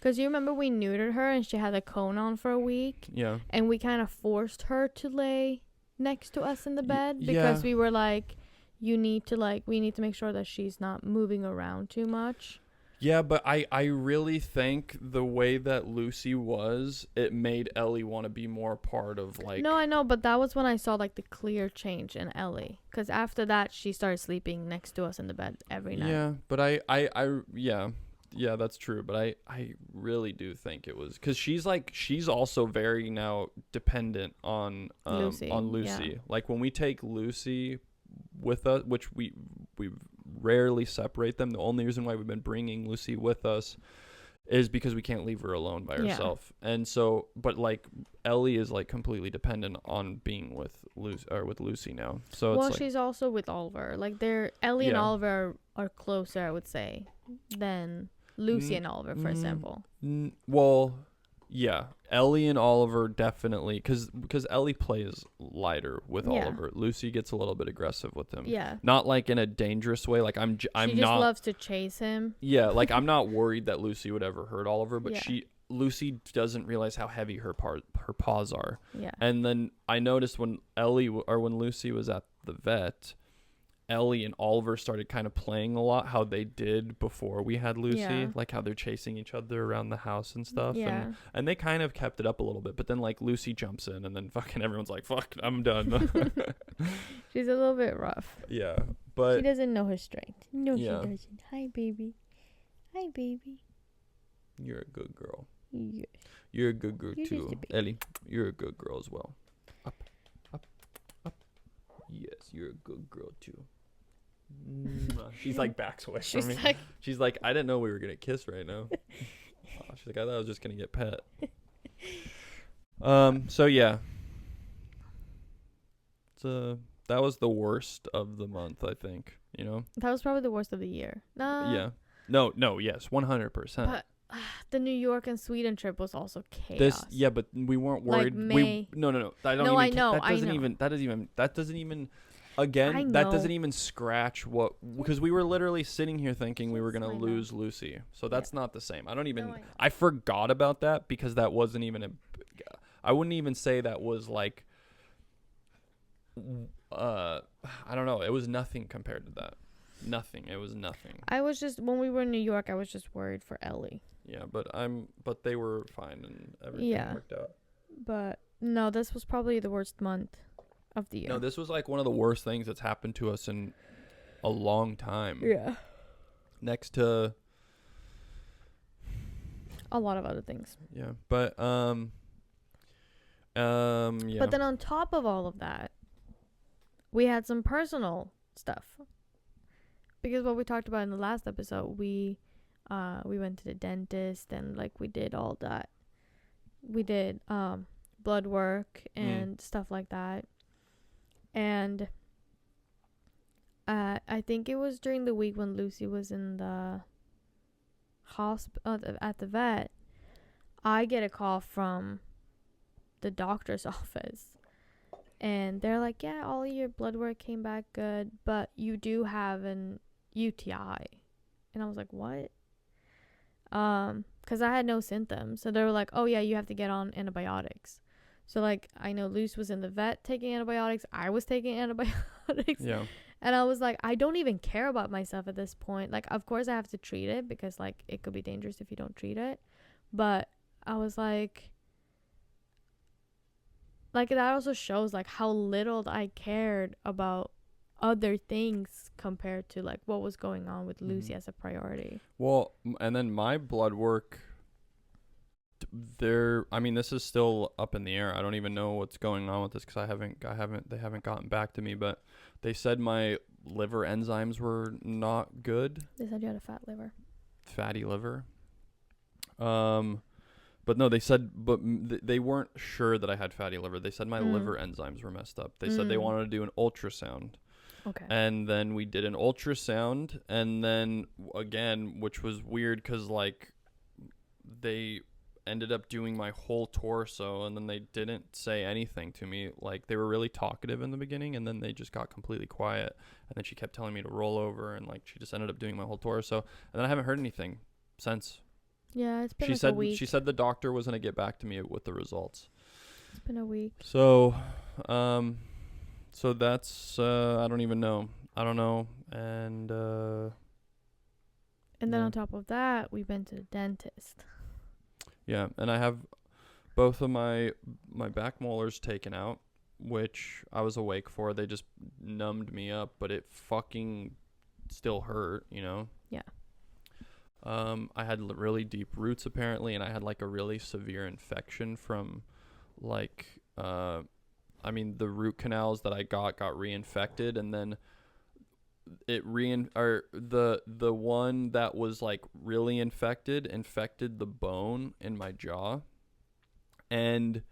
Because you remember we neutered her and she had a cone on for a week. Yeah. And we kind of forced her to lay next to us in the bed because we were like, we need to make sure that she's not moving around too much. Yeah, but I really think the way that Lucy was, it made Ellie want to be more part of like... No, I know, but that was when I saw like the clear change in Ellie. Because after that, she started sleeping next to us in the bed every night. Yeah, but yeah, that's true. But I really do think it was... Because she's also very now dependent on Lucy. Yeah. Like when we take Lucy with us, which we rarely separate them. The only reason why we've been bringing Lucy with us is because we can't leave her alone by herself. And so, but like Ellie is like completely dependent on being with Lucy now. So well, it's like, she's also with Oliver. Like Ellie and Oliver are closer, I would say, than Lucy and Oliver, for example. Well, yeah, Ellie and Oliver definitely, because Ellie plays lighter with Oliver. Lucy gets a little bit aggressive with him. Yeah, not like in a dangerous way. Like she just loves to chase him. Yeah, like I'm not worried that Lucy would ever hurt Oliver, but Lucy doesn't realize how heavy her paws are. Yeah, and then I noticed when Lucy was at the vet, Ellie and Oliver started kind of playing a lot how they did before we had Lucy, like how they're chasing each other around the house and stuff. Yeah. And they kind of kept it up a little bit, but then like Lucy jumps in and then fucking everyone's like, fuck, I'm done. She's a little bit rough. Yeah, but... She doesn't know her strength. No, she doesn't. Hi, baby. Hi, baby. You're a good girl. Yeah. You're a good girl too. Ellie, you're a good girl as well. Up, up, up. Yes, you're a good girl too. She's like backs away from me. She's like, I didn't know we were gonna kiss right now. She's like, I thought I was just gonna get pet. So yeah. That was the worst of the month, I think. You know. That was probably the worst of the year. Yeah. No. Yes, 100%. But the New York and Sweden trip was also chaos. But we weren't worried. Like May. No. That doesn't even. Again, that doesn't even scratch because we were literally sitting here thinking we were going to lose Lucy. So that's not the same. I forgot about that because that wasn't even I wouldn't even say that was like, I don't know. It was nothing compared to that. Nothing. It was nothing. I was just, when we were in New York, I was just worried for Ellie. Yeah, but they were fine and everything worked out. But no, this was probably the worst month of the year. No, this was like one of the worst things that's happened to us in a long time. Yeah. next to a lot of other things. yeah. But yeah. But then on top of all of that, we had some personal stuff. Because what we talked about in the last episode, we went to the dentist and like we did all that. We did blood work and stuff like that. And I think it was during the week when Lucy was in the hospital at the vet, I get a call from the doctor's office. And they're like, yeah, all your blood work came back good, but you do have an UTI. And I was like, what? Because I had no symptoms. So they were like, oh, yeah, you have to get on antibiotics. So, like, I know Luce was in the vet taking antibiotics. I was taking antibiotics. Yeah. And I was like, I don't even care about myself at this point. Like, of course I have to treat it because, like, it could be dangerous if you don't treat it. But I was like that also shows, like, how little I cared about other things compared to, like, what was going on with Lucy as a priority. Well, and then my blood work, I mean, this is still up in the air. I don't even know what's going on with this because they haven't gotten back to me, but they said my liver enzymes were not good. They said you had a fatty liver. But no, they said, they weren't sure that I had fatty liver. They said my liver enzymes were messed up. They said they wanted to do an ultrasound. Okay. And then we did an ultrasound, and then again, which was weird because, like, they ended up doing my whole torso, and then they didn't say anything to me. Like, they were really talkative in the beginning, and then they just got completely quiet. And then she kept telling me to roll over, and, like, she just ended up doing my whole torso. And then I haven't heard anything since. Yeah, it's been a week. She said the doctor was going to get back to me with the results. It's been a week. So, so that's, I don't even know. I don't know. And then on top of that, we went to the dentist. Yeah, and I have both of my back molars taken out, which I was awake for. They just numbed me up, but it fucking still hurt, you know? Yeah. I had really deep roots apparently, and I had like a really severe infection from like, I mean, the root canals that I got reinfected, and then it the one that was like really infected the bone in my jaw. And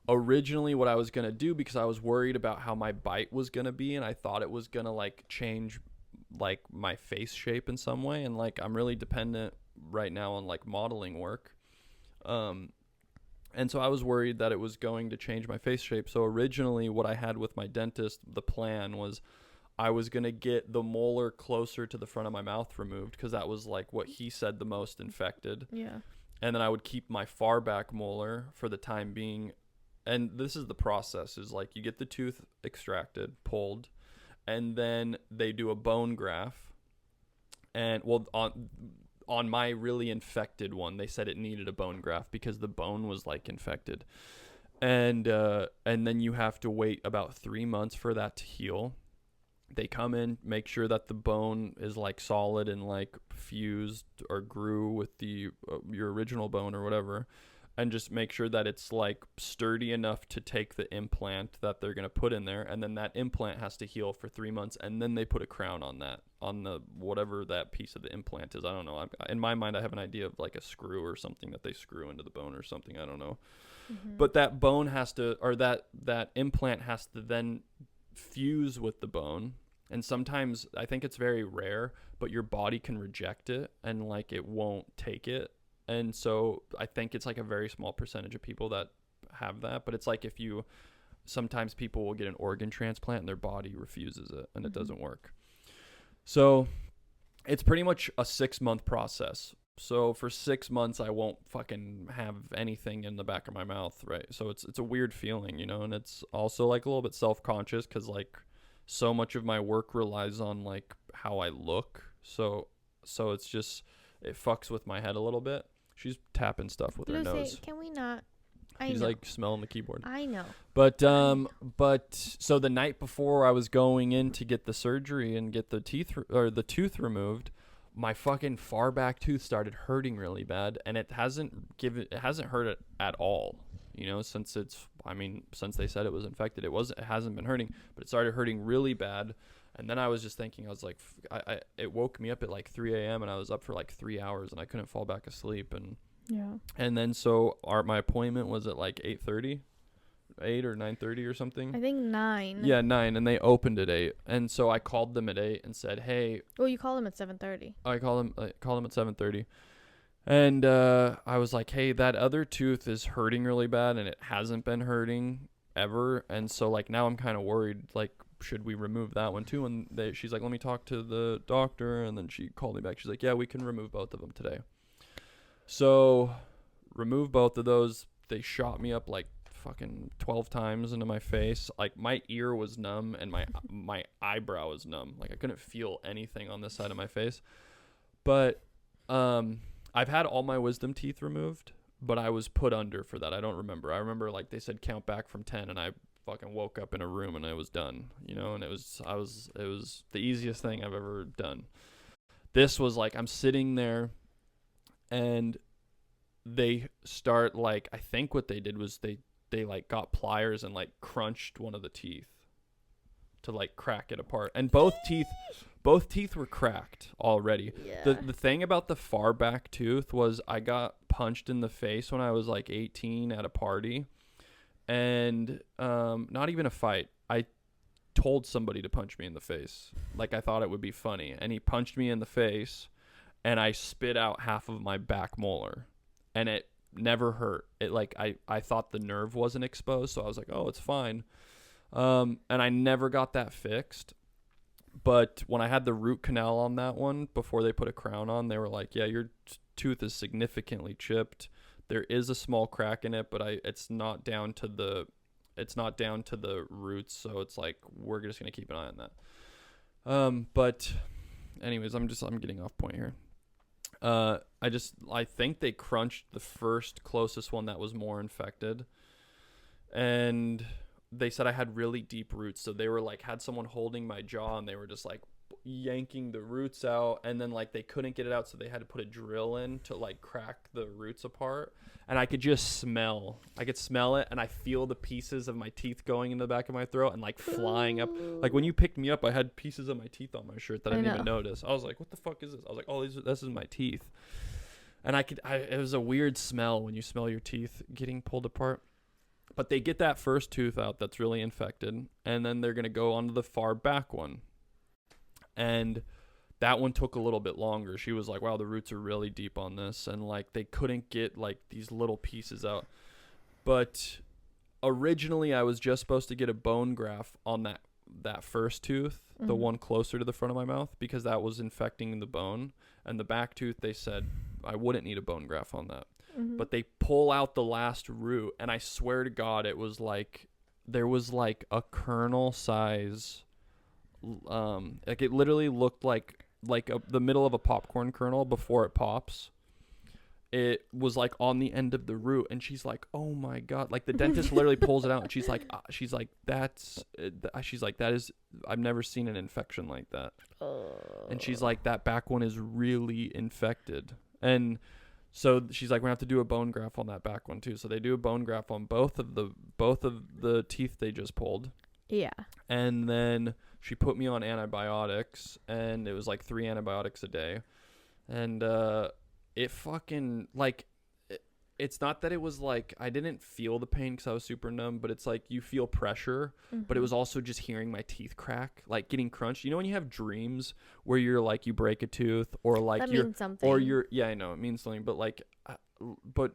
originally what I was going to do, because I was worried about how my bite was going to be, and I thought it was going to like change like my face shape in some way, and like I'm really dependent right now on like modeling work, and so I was worried that it was going to change my face shape. So originally what I had with my dentist, the plan was I was going to get the molar closer to the front of my mouth removed, because that was like what he said the most infected. Yeah. And then I would keep my far back molar for the time being. And this is the process, is like you get the tooth extracted, pulled, and then they do a bone graft. And well, on my really infected one, they said it needed a bone graft because the bone was like infected. And then you have to wait about 3 months for that to heal. They come in, make sure that the bone is like solid and like fused or grew with the your original bone or whatever, and just make sure that it's like sturdy enough to take the implant that they're going to put in there. And then that implant has to heal for 3 months, and then they put a crown on that, on the whatever that piece of the implant is. I don't know. In my mind, I have an idea of like a screw or something that they screw into the bone or something. I don't know. Mm-hmm. But that bone has to, or that implant has to then fuse with the bone. And sometimes, I think it's very rare, but your body can reject it and like it won't take it. And so I think it's like a very small percentage of people that have that. But it's like sometimes people will get an organ transplant and their body refuses it, and it doesn't work. So it's pretty much a 6-month process. So for 6 months, I won't fucking have anything in the back of my mouth, right? So it's a weird feeling, you know, and it's also like a little bit self-conscious because like so much of my work relies on like how I look. So it's just, it fucks with my head a little bit. She's tapping stuff with her nose. Can we not? She's like smelling the keyboard. I know. But so the night before I was going in to get the surgery and get the tooth removed, my fucking far back tooth started hurting really bad, and it hasn't hurt it at all. Since they said it was infected, it hasn't been hurting, but it started hurting really bad. And then I was just thinking, I was like, it woke me up at like 3 a.m. and I was up for like 3 hours and I couldn't fall back asleep. And then so my appointment was at like 8:30. 8 or 9:30 or something. I think 9. Yeah, 9, and they opened at 8. And so I called them at 8 and said, "Hey." Well, you called them at 7:30. I called them at 7:30. And I was like, "Hey, that other tooth is hurting really bad and it hasn't been hurting ever. And so like now I'm kind of worried, like, should we remove that one too?" And she's like, "Let me talk to the doctor." And then she called me back. She's like, "Yeah, we can remove both of them today." So remove both of those. They shot me up like fucking 12 times into my face. Like my ear was numb and my eyebrow was numb. Like I couldn't feel anything on this side of my face. But I've had all my wisdom teeth removed, but I was put under for that. I don't remember. I remember like they said count back from 10, and I fucking woke up in a room and I was done, and it was the easiest thing I've ever done. This was like I'm sitting there and they start like, I think what they did was they like got pliers and like crunched one of the teeth to like crack it apart, and both teeth were cracked already. Yeah. The thing about the far back tooth was I got punched in the face when I was like 18 at a party, and not even a fight. I told somebody to punch me in the face, like I thought it would be funny, and he punched me in the face and I spit out half of my back molar, and it never hurt. It like I thought the nerve wasn't exposed, so I was like, oh, it's fine. And I never got that fixed. But when I had the root canal on that one before they put a crown on, they were like, yeah, your tooth is significantly chipped. There is a small crack in it, but it's not down to the roots, so it's like we're just gonna keep an eye on that. But anyways, I'm getting off point here. I think they crunched the first closest one that was more infected, and they said I had really deep roots, so they were like had someone holding my jaw and they were just like yanking the roots out, and then like they couldn't get it out, so they had to put a drill in to like crack the roots apart. And I could smell it, and I feel the pieces of my teeth going in the back of my throat and like flying up. Like when you picked me up, I had pieces of my teeth on my shirt that I didn't even notice. I was like, what the fuck is this? I was like, oh, this is my teeth. And it was a weird smell when you smell your teeth getting pulled apart. But they get that first tooth out that's really infected, and then they're going to go on to the far back one. And that one took a little bit longer. She was like, wow, the roots are really deep on this. And like they couldn't get like these little pieces out. But originally I was just supposed to get a bone graft on that first tooth, the one closer to the front of my mouth, because that was infecting the bone. And the back tooth, they said I wouldn't need a bone graft on that. But they pull out the last root, and I swear to God, it was like there was like a kernel size, like it literally looked like the middle of a popcorn kernel before it pops. It was like on the end of the root, and she's like, "Oh my God!" Like the dentist literally pulls it out, and she's like, "That is, I've never seen an infection like that." And she's like, "That back one is really infected," and so she's like, we're gonna have to do a bone graft on that back one too. So they do a bone graft on both of the teeth they just pulled. Yeah. And then she put me on antibiotics, and it was like 3 antibiotics a day. And it fucking like it's not that it was like I didn't feel the pain because I was super numb, but it's like you feel pressure, but it was also just hearing my teeth crack, like getting crunched. You know when you have dreams where you're like you break a tooth, or like that means something, or you're I know it means something, but like but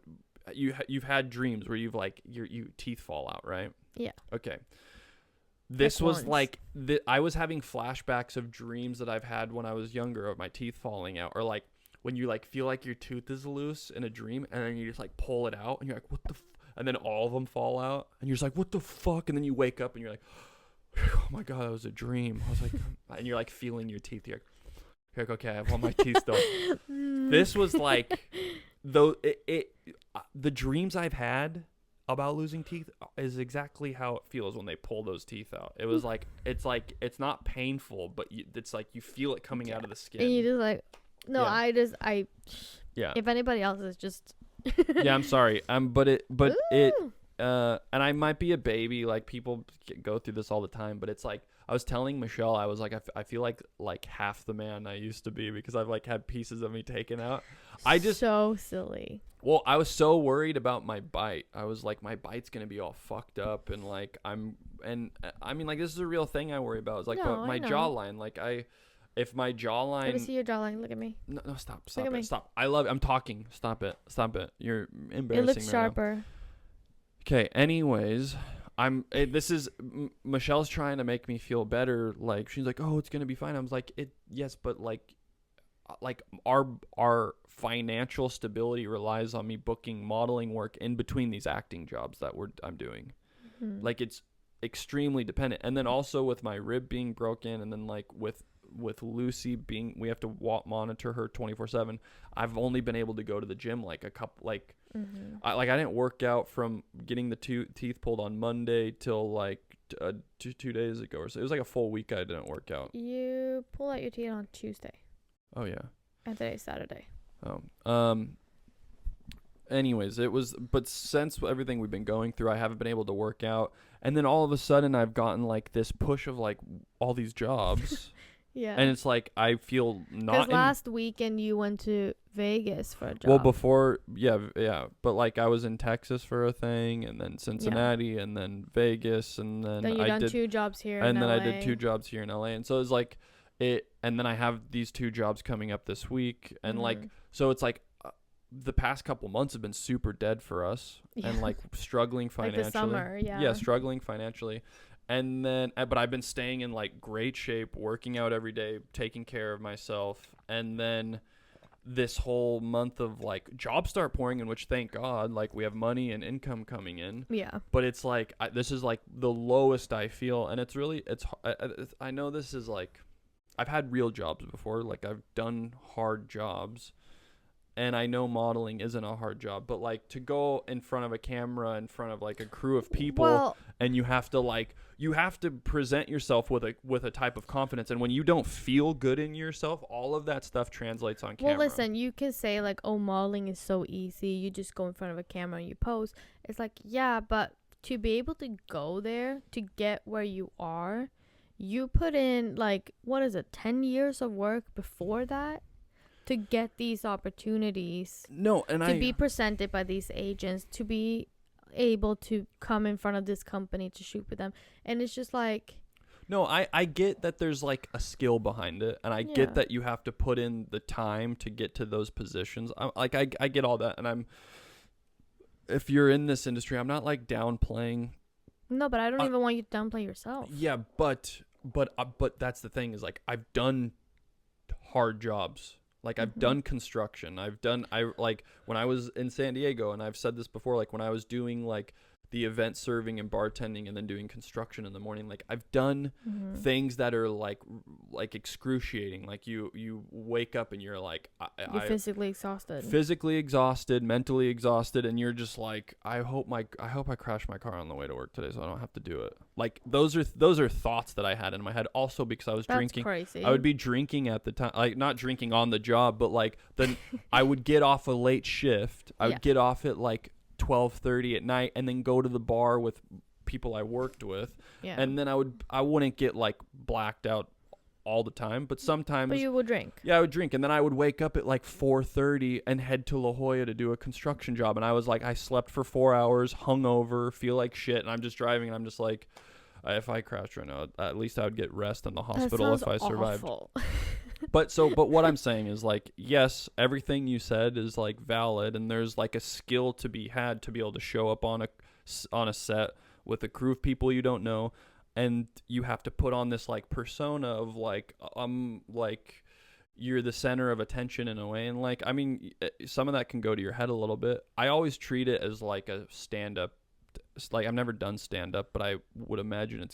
you've had dreams where you've like your teeth fall out, right? Yeah. Okay. This was like I was having flashbacks of dreams that I've had when I was younger of my teeth falling out, or like when you like feel like your tooth is loose in a dream, and then you just like pull it out and you're like, what the and then all of them fall out, and you're just like, what the fuck? And then you wake up and you're like, oh my God, that was a dream. I was like, and you're like feeling your teeth. You're like okay, I have all my teeth still. This was like, though the dreams I've had about losing teeth is exactly how it feels when they pull those teeth out. It was like it's not painful, but it's like you feel it coming out of the skin. And you just like, No, Yeah. I Yeah. if anybody else is just Yeah, I'm sorry. But it Ooh. and I might be a baby, like people go through this all the time, but it's like I was telling Michelle, I was like I feel like half the man I used to be because I've like had pieces of me taken out. I just so silly. Well, I was so worried about my bite. I was like, my bite's gonna be all fucked up, and like I mean, like this is a real thing I worry about. It's like, No, but I my know. jawline, if my Let me jawline, see your jawline. Look at me. no, stop, Look at me. stop. I'm talking. Stop it. You're embarrassing It looks me right now. sharper. Okay. Anyways, Michelle's trying to make me feel better. Like she's like, oh, it's gonna be fine. I was like, yes, but like our financial stability relies on me booking modeling work in between these acting jobs that I'm doing. Mm-hmm. Like it's extremely dependent. And then also with my rib being broken, and then like with Lucy being, we have to monitor her 24/7. I've only been able to go to the gym like a couple, like Mm-hmm. I didn't work out from getting the teeth pulled on Monday till like 2 days ago or so. It was like a full week I didn't work out. You pull out your teeth on Tuesday. Oh yeah. And today's Saturday. Oh. Anyways, but since everything we've been going through, I haven't been able to work out. And then all of a sudden I've gotten like this push of like all these jobs. Yeah. And it's like, I feel not. Because last weekend you went to Vegas for a job. Well, before, yeah. But like I was in Texas for a thing, and then Cincinnati, and then Vegas, and then you I done did 2 jobs here and in then LA. I did 2 jobs here in LA. And so it's like and then I have these 2 jobs coming up this week, and like, so it's like the past couple months have been super dead for us, and like struggling financially. Like the summer, yeah. Yeah, struggling financially. And then, but I've been staying in like great shape, working out every day, taking care of myself. And then this whole month of like jobs start pouring in, which thank God, like we have money and income coming in. Yeah. But it's like, this is like the lowest I feel. And it's really, I know this is like, I've had real jobs before. Like I've done hard jobs. And I know modeling isn't a hard job, but like to go in front of a camera, in front of like a crew of people, and you have to present yourself with a type of confidence. And when you don't feel good in yourself, all of that stuff translates on camera. Well, listen, you can say like, oh, modeling is so easy. You just go in front of a camera and you pose. It's like, yeah, but to be able to go there, to get where you are, you put in like, 10 years of work before that? To get these opportunities, to be presented by these agents, to be able to come in front of this company to shoot with them, and it's just like, no, I get that there's like a skill behind it, and I get that you have to put in the time to get to those positions. I get all that, and if you're in this industry, I'm not like downplaying. No, but I don't even want you to downplay yourself. Yeah, but that's the thing, is like I've done hard jobs. Like I've done construction. I like when I was in San Diego, and I've said this before, like when I was doing like the event serving and bartending and then doing construction in the morning, like I've done things that are like excruciating. Like you wake up and you're like, you're physically exhausted, mentally exhausted, and you're just like, I hope I crash my car on the way to work today so I don't have to do it. Like those are thoughts that I had in my head. Also because I was drinking. Crazy. I would be drinking at the time, like not drinking on the job, but like then I would get off a late shift. I would get off at like 12:30 at night, and then go to the bar with people I worked with, and then I wouldn't get like blacked out all the time, but sometimes. But you would drink. Yeah, I would drink, and then I would wake up at like 4:30 and head to La Jolla to do a construction job, and I was like, I slept for 4 hours, hungover, feel like shit, and I'm just driving, and I'm just like, if I crashed right now, at least I would get rest in the hospital if I survived. But what I'm saying is like, yes, everything you said is like valid, and there's like a skill to be had to be able to show up on a set with a crew of people you don't know, and you have to put on this like persona of like you're the center of attention in a way, and like I mean some of that can go to your head a little bit. I always treat it as like a stand-up. Like I've never done stand-up, but I would imagine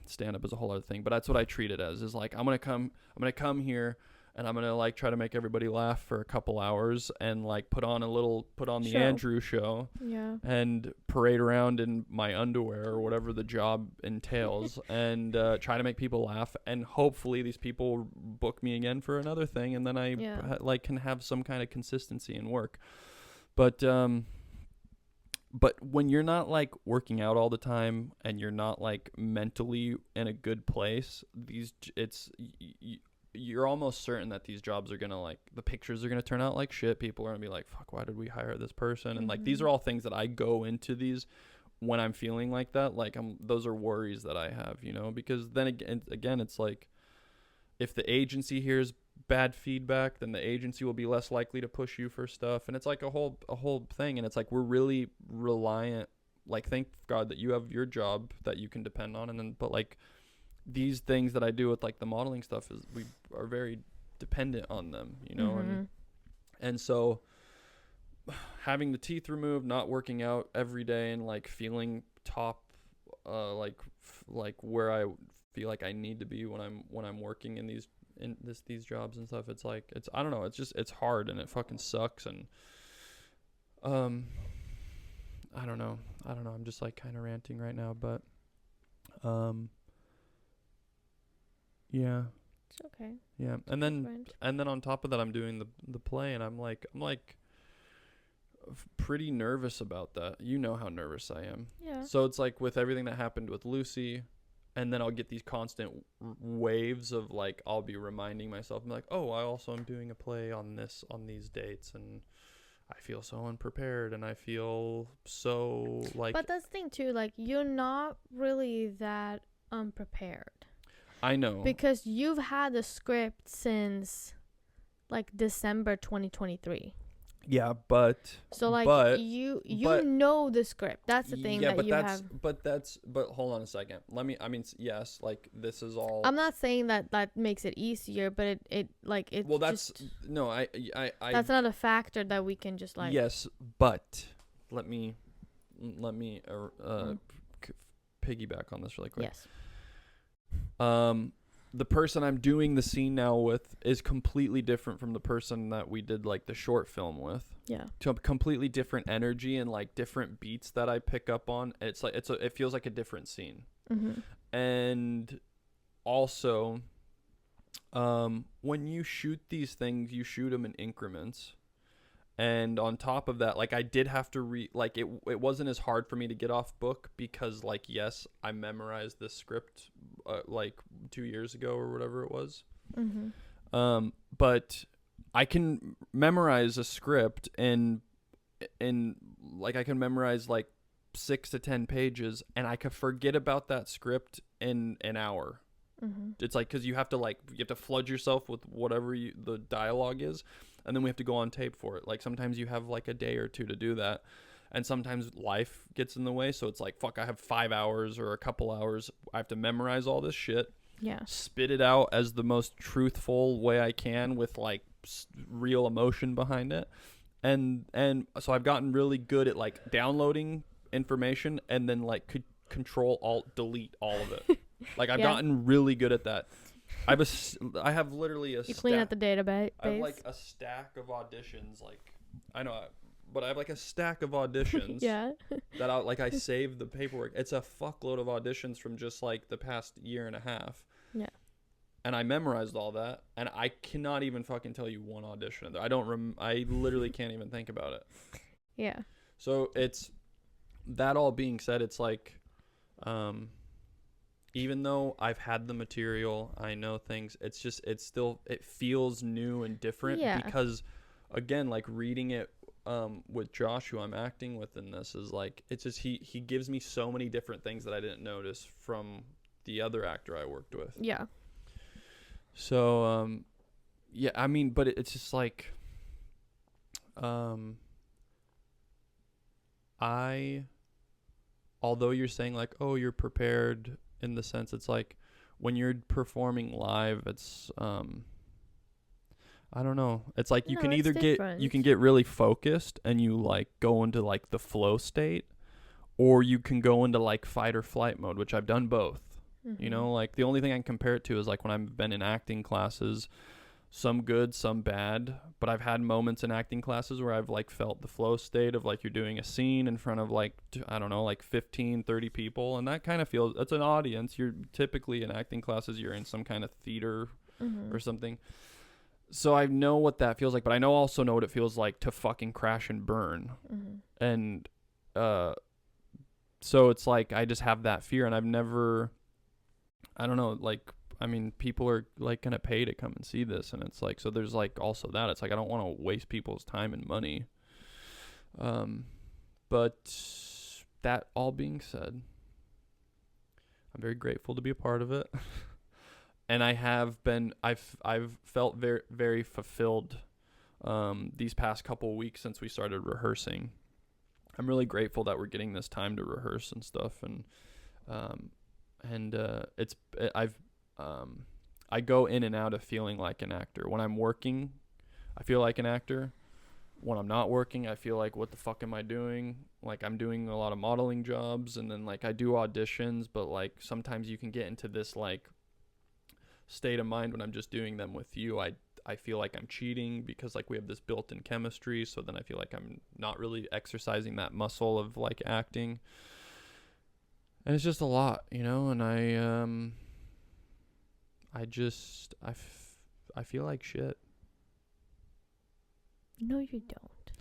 stand-up is a whole other thing, but that's what I treat it as, is like I'm gonna come here, and I'm gonna like try to make everybody laugh for a couple hours and like put on the Show. Andrew show Yeah. and parade around in my underwear or whatever the job entails and try to make people laugh, and hopefully these people book me again for another thing, and then I like can have some kind of consistency in work. But when you're not like working out all the time and you're not like mentally in a good place, you're almost certain that these jobs are gonna like, the pictures are gonna turn out like shit. People are gonna be like, fuck, why did we hire this person? And like, these are all things that I go into these when I'm feeling like that. Like, those are worries that I have, you know, because then again, it's like, if the agency hears bad feedback, then the agency will be less likely to push you for stuff. And it's like a whole thing. And it's like, we're really reliant, like, thank God that you have your job that you can depend on. And then, but like, these things that I do with like the modeling stuff is we are very dependent on them, you know. And so having the teeth removed, not working out every day, and like feeling top like where I feel like I need to be when I'm working in these jobs and stuff, it's like, I don't know, it's hard and it fucking sucks. And I don't know, I'm just like kind of ranting right now, but yeah. It's okay. Yeah. And then on top of that, I'm doing the play, and I'm like pretty nervous about that. You know how nervous I am. Yeah. So it's like with everything that happened with Lucy, and then I'll get these constant waves of like, I'll be reminding myself, I'm like, oh, I also am doing a play on these dates, and I feel so unprepared, and I feel so like. But that's the thing too, like, you're not really that unprepared. I know. Because you've had the script since like December 2023. Yeah, but so like, you know the script. That's the thing that you have. But hold on a second. Yes, like, this is all. I'm not saying that makes it easier, but it well, that's just, no, I that's not a factor that we can just like. Yes, but let me piggyback on this really quick. Yes. The person I'm doing the scene now with is completely different from the person that we did like the short film with. Yeah. To a completely different energy and like different beats that I pick up on. It's like it feels like a different scene. And also, when you shoot these things, you shoot them in increments. And on top of that, like, I did have to it wasn't as hard for me to get off book because, like, yes, I memorized this script like 2 years ago or whatever it was. But I can memorize a script and like, I can memorize like 6 to 10 pages, and I could forget about that script in an hour. It's like, because you have to flood yourself with whatever the dialogue is, and then we have to go on tape for it. Like, sometimes you have like a day or two to do that, and sometimes life gets in the way, so it's like, fuck, I have 5 hours or a couple hours. I have to memorize all this shit, spit it out as the most truthful way I can with like real emotion behind it, and so I've gotten really good at like downloading information and then like could Control Alt Delete all of it. Like, I've gotten really good at that. I have literally a. You clean out the database. I have like a stack of auditions. Like, I know, but I have like a stack of auditions. That I save the paperwork. It's a fuckload of auditions from just like the past year and a half. Yeah. And I memorized all that, and I cannot even fucking tell you one audition. I literally can't even think about it. Yeah. So it's that all being said, it's like, even though I've had the material, I know things, it feels new and different because, again, like, reading it with Josh, who I'm acting with in this, is like, it's just he gives me so many different things that I didn't notice from the other actor I worked with. Yeah. So I mean, but it's just like, although you're saying like, oh, you're prepared in the sense, it's like when you're performing live, it's I don't know. It's like you can either get really focused and you like go into like the flow state, or you can go into like fight or flight mode, which I've done both. You know, like, the only thing I can compare it to is like when I've been in acting classes, some good, some bad, but I've had moments in acting classes where I've like felt the flow state of like you're doing a scene in front of like I don't know, like 15, 30 people, and that kind of feels, that's an audience. You're typically in acting classes, you're in some kind of theater or something. So I know what that feels like, but I also know what it feels like to fucking crash and burn. And so it's like I just have that fear, and I've never, I don't know, like, I mean, people are like gonna pay to come and see this, and it's like, so there's like also that, it's like I don't want to waste people's time and money. But that all being said, I'm very grateful to be a part of it. And I've felt very, very fulfilled these past couple weeks since we started rehearsing. I'm really grateful that we're getting this time to rehearse and stuff, I go in and out of feeling like an actor. When I'm working, I feel like an actor. When I'm not working, I feel like, what the fuck am I doing? Like, I'm doing a lot of modeling jobs, and then like I do auditions, but like sometimes you can get into this like state of mind when I'm just doing them with you. I feel like I'm cheating because like we have this built-in chemistry, so then I feel like I'm not really exercising that muscle of like acting. And it's just a lot, and I feel like shit. No, you don't.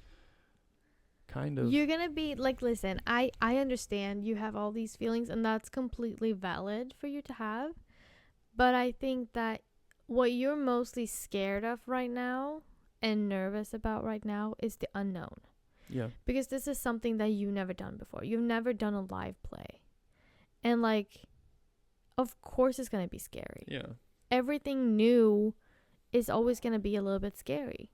Kind of. You're gonna be like, listen, I understand you have all these feelings, and that's completely valid for you to have. But I think that what you're mostly scared of right now and nervous about right now is the unknown. Yeah. Because this is something that you've never done before. You've never done a live play. And like, of course it's going to be scary. Yeah. Everything new is always going to be a little bit scary.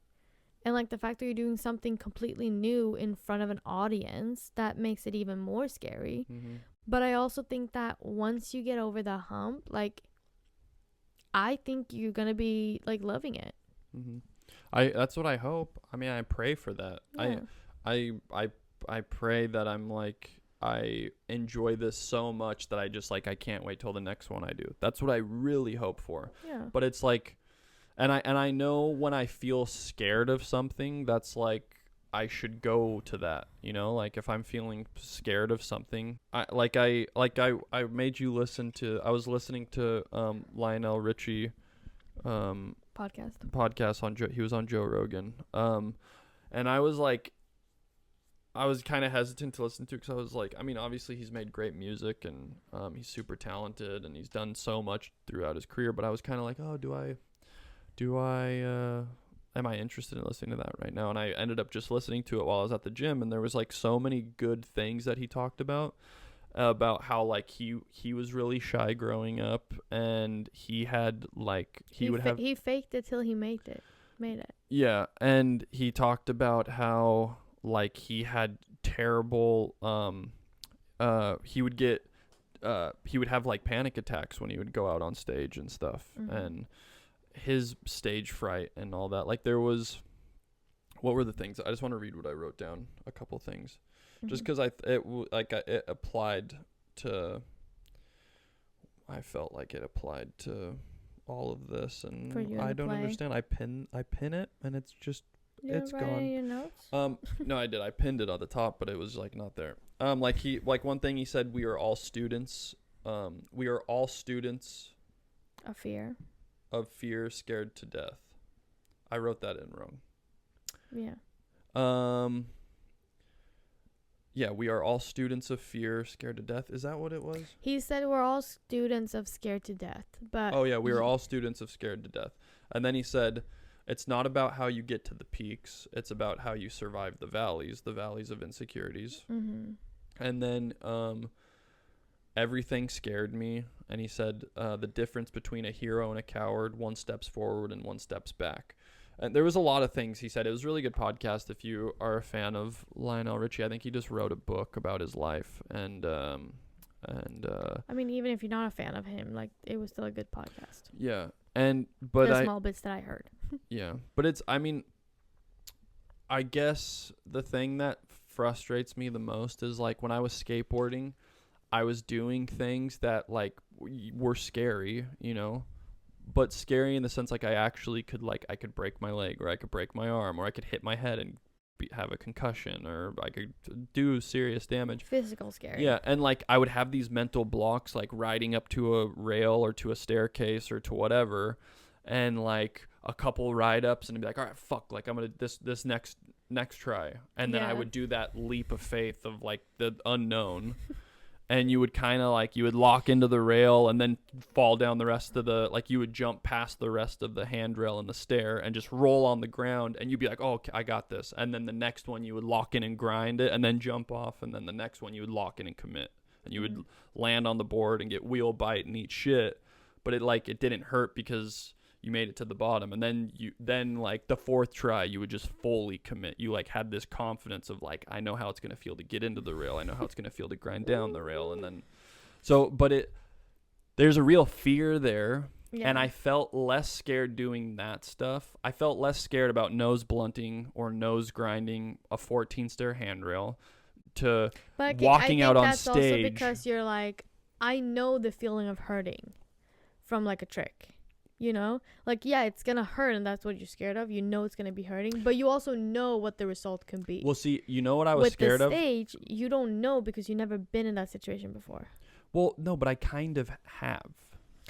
And like the fact that you're doing something completely new in front of an audience, that makes it even more scary. But I also think that once you get over the hump, like, I think you're going to be like loving it. That's what I hope. I mean, I pray for that. Yeah. I pray that I'm like, I enjoy this so much that I just like, I can't wait till the next one I do. That's what I really hope for. Yeah. But it's like, and I know when I feel scared of something, that's like, I should go to that, like if I'm feeling scared of something, I made you listen to, I was listening to Lionel Richie podcast on he was on Joe Rogan, and I was like, I was kind of hesitant to listen to, because I was like, I mean, obviously he's made great music, and he's super talented, and he's done so much throughout his career, but I was kind of like, oh, am I interested in listening to that right now? And I ended up just listening to it while I was at the gym, and there was like so many good things that he talked about how like he was really shy growing up, and he had like he faked it till he made it. Yeah, and he talked about how like he had terrible he would have like panic attacks when he would go out on stage and stuff, and his stage fright and all that. Like what were the things? I just want to read what I wrote down, a couple things, just because it applied to, I felt like it applied to all of this, and I don't understand. I pin it, and it's just, it's gone. Your notes? No, I did. I pinned it on the top, but it was like not there. Like one thing he said, we are all students. We are all students of fear, scared to death. I wrote that in wrong. Yeah. Yeah, we are all students of fear, scared to death. Is that what it was? He said we're all students of scared to death, but oh yeah, we are all students of scared to death. And then he said, it's not about how you get to the peaks, it's about how you survive the valleys of insecurities. And then everything scared me. And he said, the difference between a hero and a coward, one steps forward and one steps back. And there was a lot of things he said. It was a really good podcast. If you are a fan of Lionel Richie, I think he just wrote a book about his life. And I mean, even if you're not a fan of him, like, it was still a good podcast. Yeah. But the small bits that I heard. Yeah. But it's, I mean, I guess the thing that frustrates me the most is like when I was skateboarding, I was doing things that like were scary, but scary in the sense like I actually could like I could break my leg, or I could break my arm, or I could hit my head and have a concussion, or I could do serious damage. Physical scary. Yeah, and like I would have these mental blocks, like riding up to a rail or to a staircase or to whatever, and like a couple ride ups, and I'd be like, all right, fuck, like I'm gonna this next try, and then I would do that leap of faith of like the unknown. And you would kind of like, you would lock into the rail and then fall down the rest of the, like you would jump past the rest of the handrail and the stair and just roll on the ground, and you'd be like, oh, okay, I got this. And then the next one you would lock in and grind it and then jump off. And then the next one you would lock in and commit. And you would land on the board and get wheel bite and eat shit. But it didn't hurt because you made it to the bottom. And then like the fourth try, you would just fully commit. You like had this confidence of like, I know how it's going to feel to get into the rail. I know how it's going to feel to grind down the rail. And then, there's a real fear there. Yeah. And I felt less scared doing that stuff. I felt less scared about nose blunting or nose grinding a 14 stair handrail to walking out on stage. That's also because you're like, I know the feeling of hurting from like a trick. You know, like, yeah, it's going to hurt, and that's what you're scared of. You know it's going to be hurting, but you also know what the result can be. Well, see, you know what I was scared of? With the stage, you don't know because you've never been in that situation before. Well, no, but I kind of have,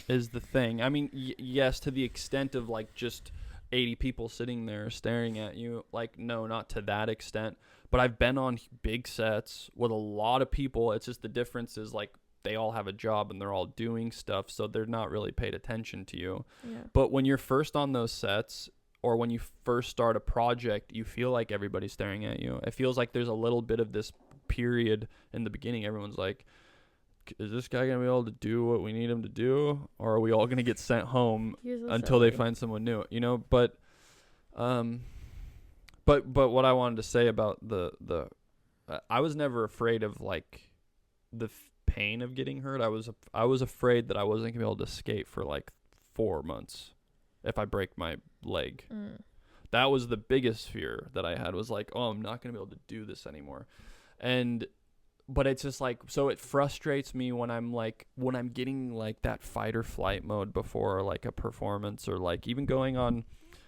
is the thing. I mean, yes, to the extent of, like, just 80 people sitting there staring at you. Like, no, not to that extent. But I've been on big sets with a lot of people. It's just the difference is, like, they all have a job and they're all doing stuff, so they're not really paid attention to you. Yeah. But when you're first on those sets, or when you first start a project, you feel like everybody's staring at you. It feels like there's a little bit of this period in the beginning. Everyone's like, is this guy going to be able to do what we need him to do? Or are we all going to get sent home until they find someone new? You know, but what I wanted to say about the I was never afraid of like the pain of getting hurt. I was afraid that I wasn't gonna be able to skate for like 4 months if I break my leg. That was the biggest fear that I had, was like, oh, I'm not gonna be able to do this anymore. But it's just like, so it frustrates me when I'm getting like that fight or flight mode before like a performance, or like even going on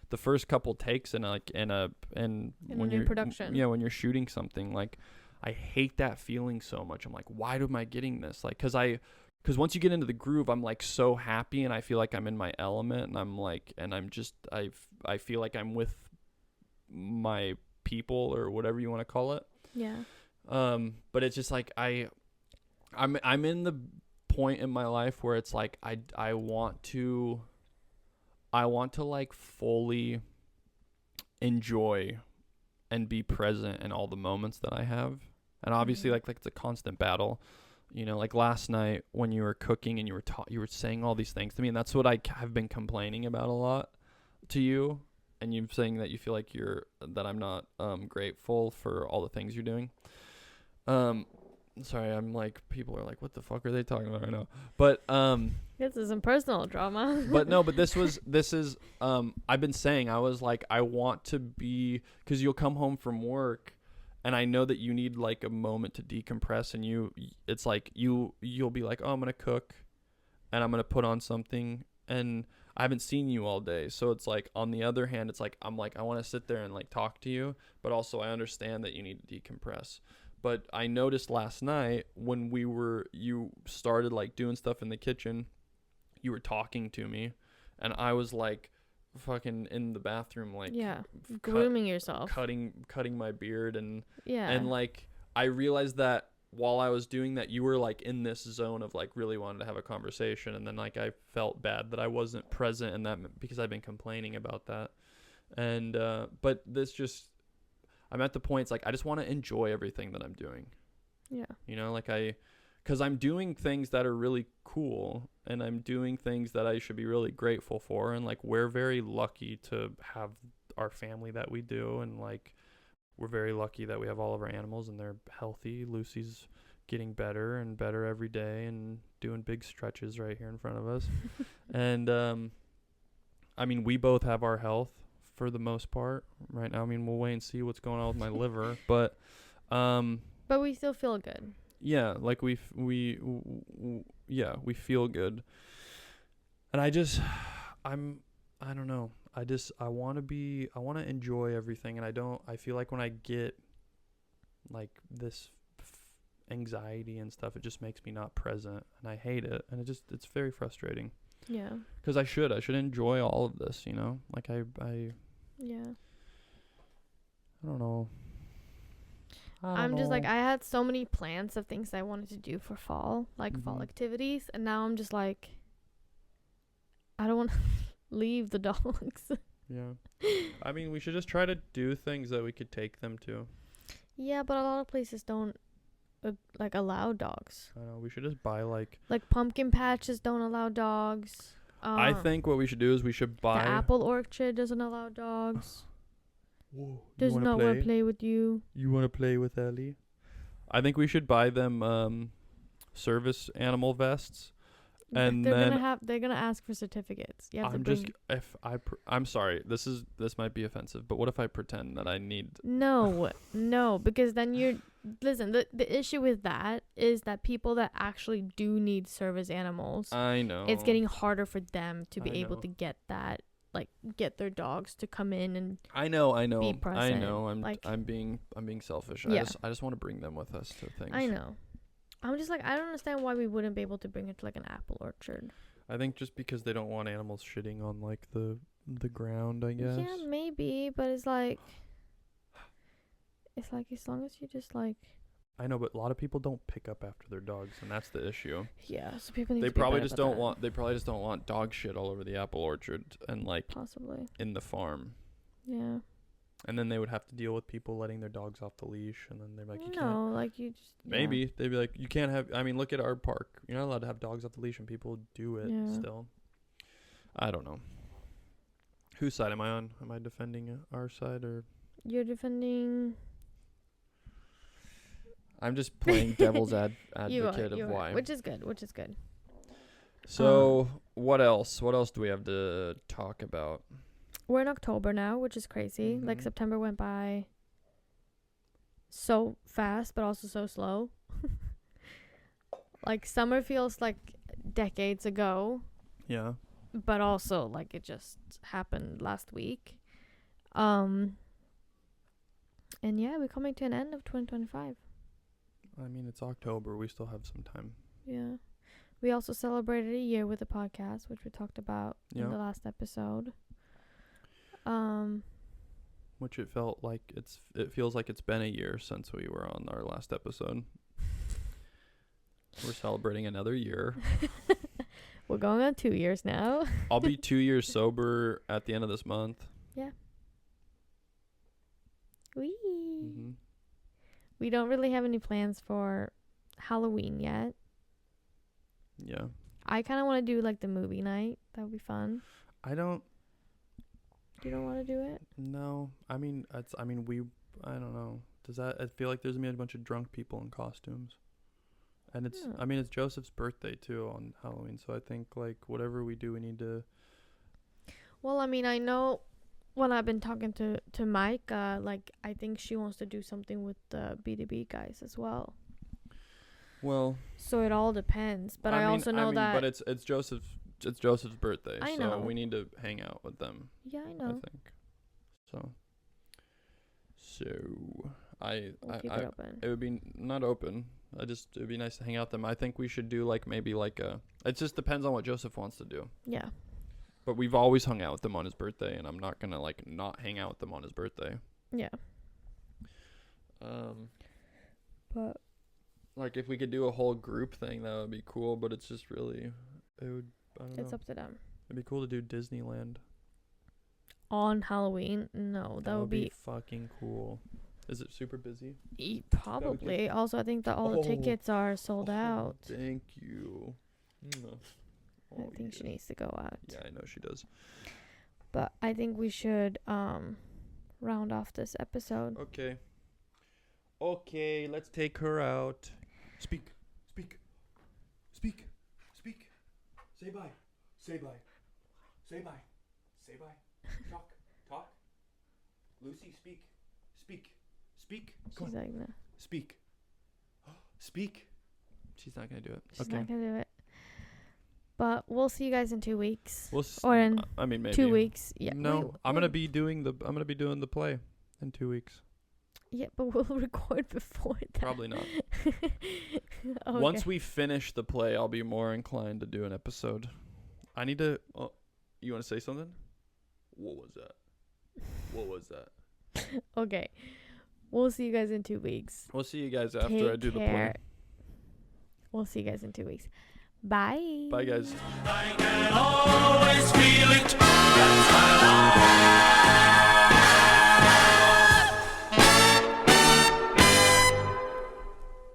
the first couple takes in when you're production. Yeah, when you're shooting something, like I hate that feeling so much. I'm like, why am I getting this? Like, because once you get into the groove, I'm like so happy, and I feel like I'm in my element, and I'm like, and I'm just, I feel like I'm with my people, or whatever you want to call it. Yeah. But it's just like I'm in the point in my life where it's like I want to like fully enjoy and be present in all the moments that I have. And obviously like it's a constant battle, you know, like last night when you were cooking and you were saying all these things to me, and that's what I have been complaining about a lot to you, and you saying that you feel like that I'm not grateful for all the things you're doing. Sorry, I'm like, people are like, what the fuck are they talking about right now? But this is some personal drama. But no, but this is I've been saying, I was like, I want to be, because you'll come home from work and I know that you need like a moment to decompress, and it's like you'll be like, oh, I'm gonna cook and I'm gonna put on something, and I haven't seen you all day. So it's like, on the other hand, it's like, I'm like, I want to sit there and like talk to you, but also I understand that you need to decompress. But I noticed last night when you started like doing stuff in the kitchen, you were talking to me, and I was like fucking in the bathroom, like, yeah, grooming yourself, cutting my beard, and like I realized that while I was doing that, you were like in this zone of like really wanting to have a conversation, and then like I felt bad that I wasn't present in that because I've been complaining about that. And but this just, I'm at the point, it's like I just want to enjoy everything that I'm doing. Yeah. You know, like because I'm doing things that are really cool, and I'm doing things that I should be really grateful for, and like we're very lucky to have our family that we do, and like we're very lucky that we have all of our animals and they're healthy. Lucy's getting better and better every day and doing big stretches right here in front of us. And I mean, we both have our health for the most part right now. I mean, we'll wait and see what's going on with my liver, but we still feel good. Yeah, like we feel good. And I don't know. I want to enjoy everything, and I feel like when I get like this anxiety and stuff, it just makes me not present, and I hate it, and it's very frustrating. Yeah. Because I should enjoy all of this, you know? Like I Yeah. don't know. I'm just like, I had so many plans of things I wanted to do for fall, like fall activities, and now I'm just like, I don't want to leave the dogs. Yeah. I mean, we should just try to do things that we could take them to. Yeah, but a lot of places don't like allow dogs. I know. We should just buy like pumpkin patches don't allow dogs. I think what we should do is we should buy the apple orchard doesn't allow dogs. Whoa, Does not want to play with you. You want to play with Ellie? I think we should buy them service animal vests. And they're gonna ask for certificates. You have to bring. I'm sorry. This might be offensive, but what if I pretend that I need? No, because then listen. The issue with that is that people that actually do need service animals, I know, it's getting harder for them to be able to get that, like get their dogs to come in and. I know. Be present. I know. I'm being selfish. Yeah. I just want to bring them with us to things. I know. I'm just like, I don't understand why we wouldn't be able to bring it to like an apple orchard. I think just because they don't want animals shitting on like the ground, I guess. Yeah, maybe, but it's like as long as you just like. I know, but a lot of people don't pick up after their dogs, and that's the issue. Yeah, so people need they to be probably better just about don't that. want. They probably just don't want dog shit all over the apple orchard and like possibly in the farm. Yeah. And then they would have to deal with people letting their dogs off the leash, and then they're like, you can't. No, like you just. Maybe yeah. they'd be like, you can't have. I mean, look at our park. You're not allowed to have dogs off the leash, and people do it still. I don't know. Whose side am I on? Am I defending our side or? You're defending. I'm just playing devil's advocate of why. Which is good. So what else? What else do we have to talk about? We're in October now, which is crazy. Like September went by so fast, but also so slow. Like summer feels like decades ago. Yeah. But also like it just happened last week. And yeah, we're coming to an end of 2025. I mean, it's October. We still have some time. Yeah. We also celebrated a year with the podcast, which we talked about in the last episode. Which it feels like it's been a year since we were on our last episode. We're celebrating another year. We're going on 2 years now. I'll be 2 years sober at the end of this month. Yeah. Wee. Mm-hmm. We don't really have any plans for Halloween yet. Yeah. I kind of want to do like the movie night. That would be fun. I don't. You don't want to do it? No. I mean, I don't know. I feel like there's going to be a bunch of drunk people in costumes. And it's Joseph's birthday too on Halloween. So I think like whatever we do, we need to. Well, I mean, I know when I've been talking to Mike, like I think she wants to do something with the B2B guys as well. Well. So it all depends. But I also know that. But it's Joseph's birthday. I so know. we need to hang out with them. Yeah, I know. I think. So We'll keep it open. It would be not open. It would be nice to hang out with them. I think we should do like maybe like it just depends on what Joseph wants to do. Yeah. But we've always hung out with them on his birthday, and I'm not gonna like not hang out with them on his birthday. Yeah. But like if we could do a whole group thing, that would be cool. But it's just really, I don't know. It's up to them. It'd be cool to do Disneyland on Halloween. No, that would be fucking cool. Is it super busy? Probably. Also, I think that all the tickets are sold out. Thank you. I think she needs to go out. Yeah, I know she does. But I think we should round off this episode. Okay, let's take her out. Speak. Say bye. Say bye. Talk. Lucy, speak. She's like, no. Speak. She's not gonna do it. She's not gonna do it. But we'll see you guys in 2 weeks. Or in I mean, maybe 2 weeks. Yeah. No, I'm gonna be doing the play in 2 weeks. Yeah, but we'll record before that. Probably not. Okay. Once we finish the play, I'll be more inclined to do an episode. I need to. Oh, you want to say something? What was that? Okay. We'll see you guys in 2 weeks. We'll see you guys after I do the play. We'll see you guys in 2 weeks. Bye. Bye, guys.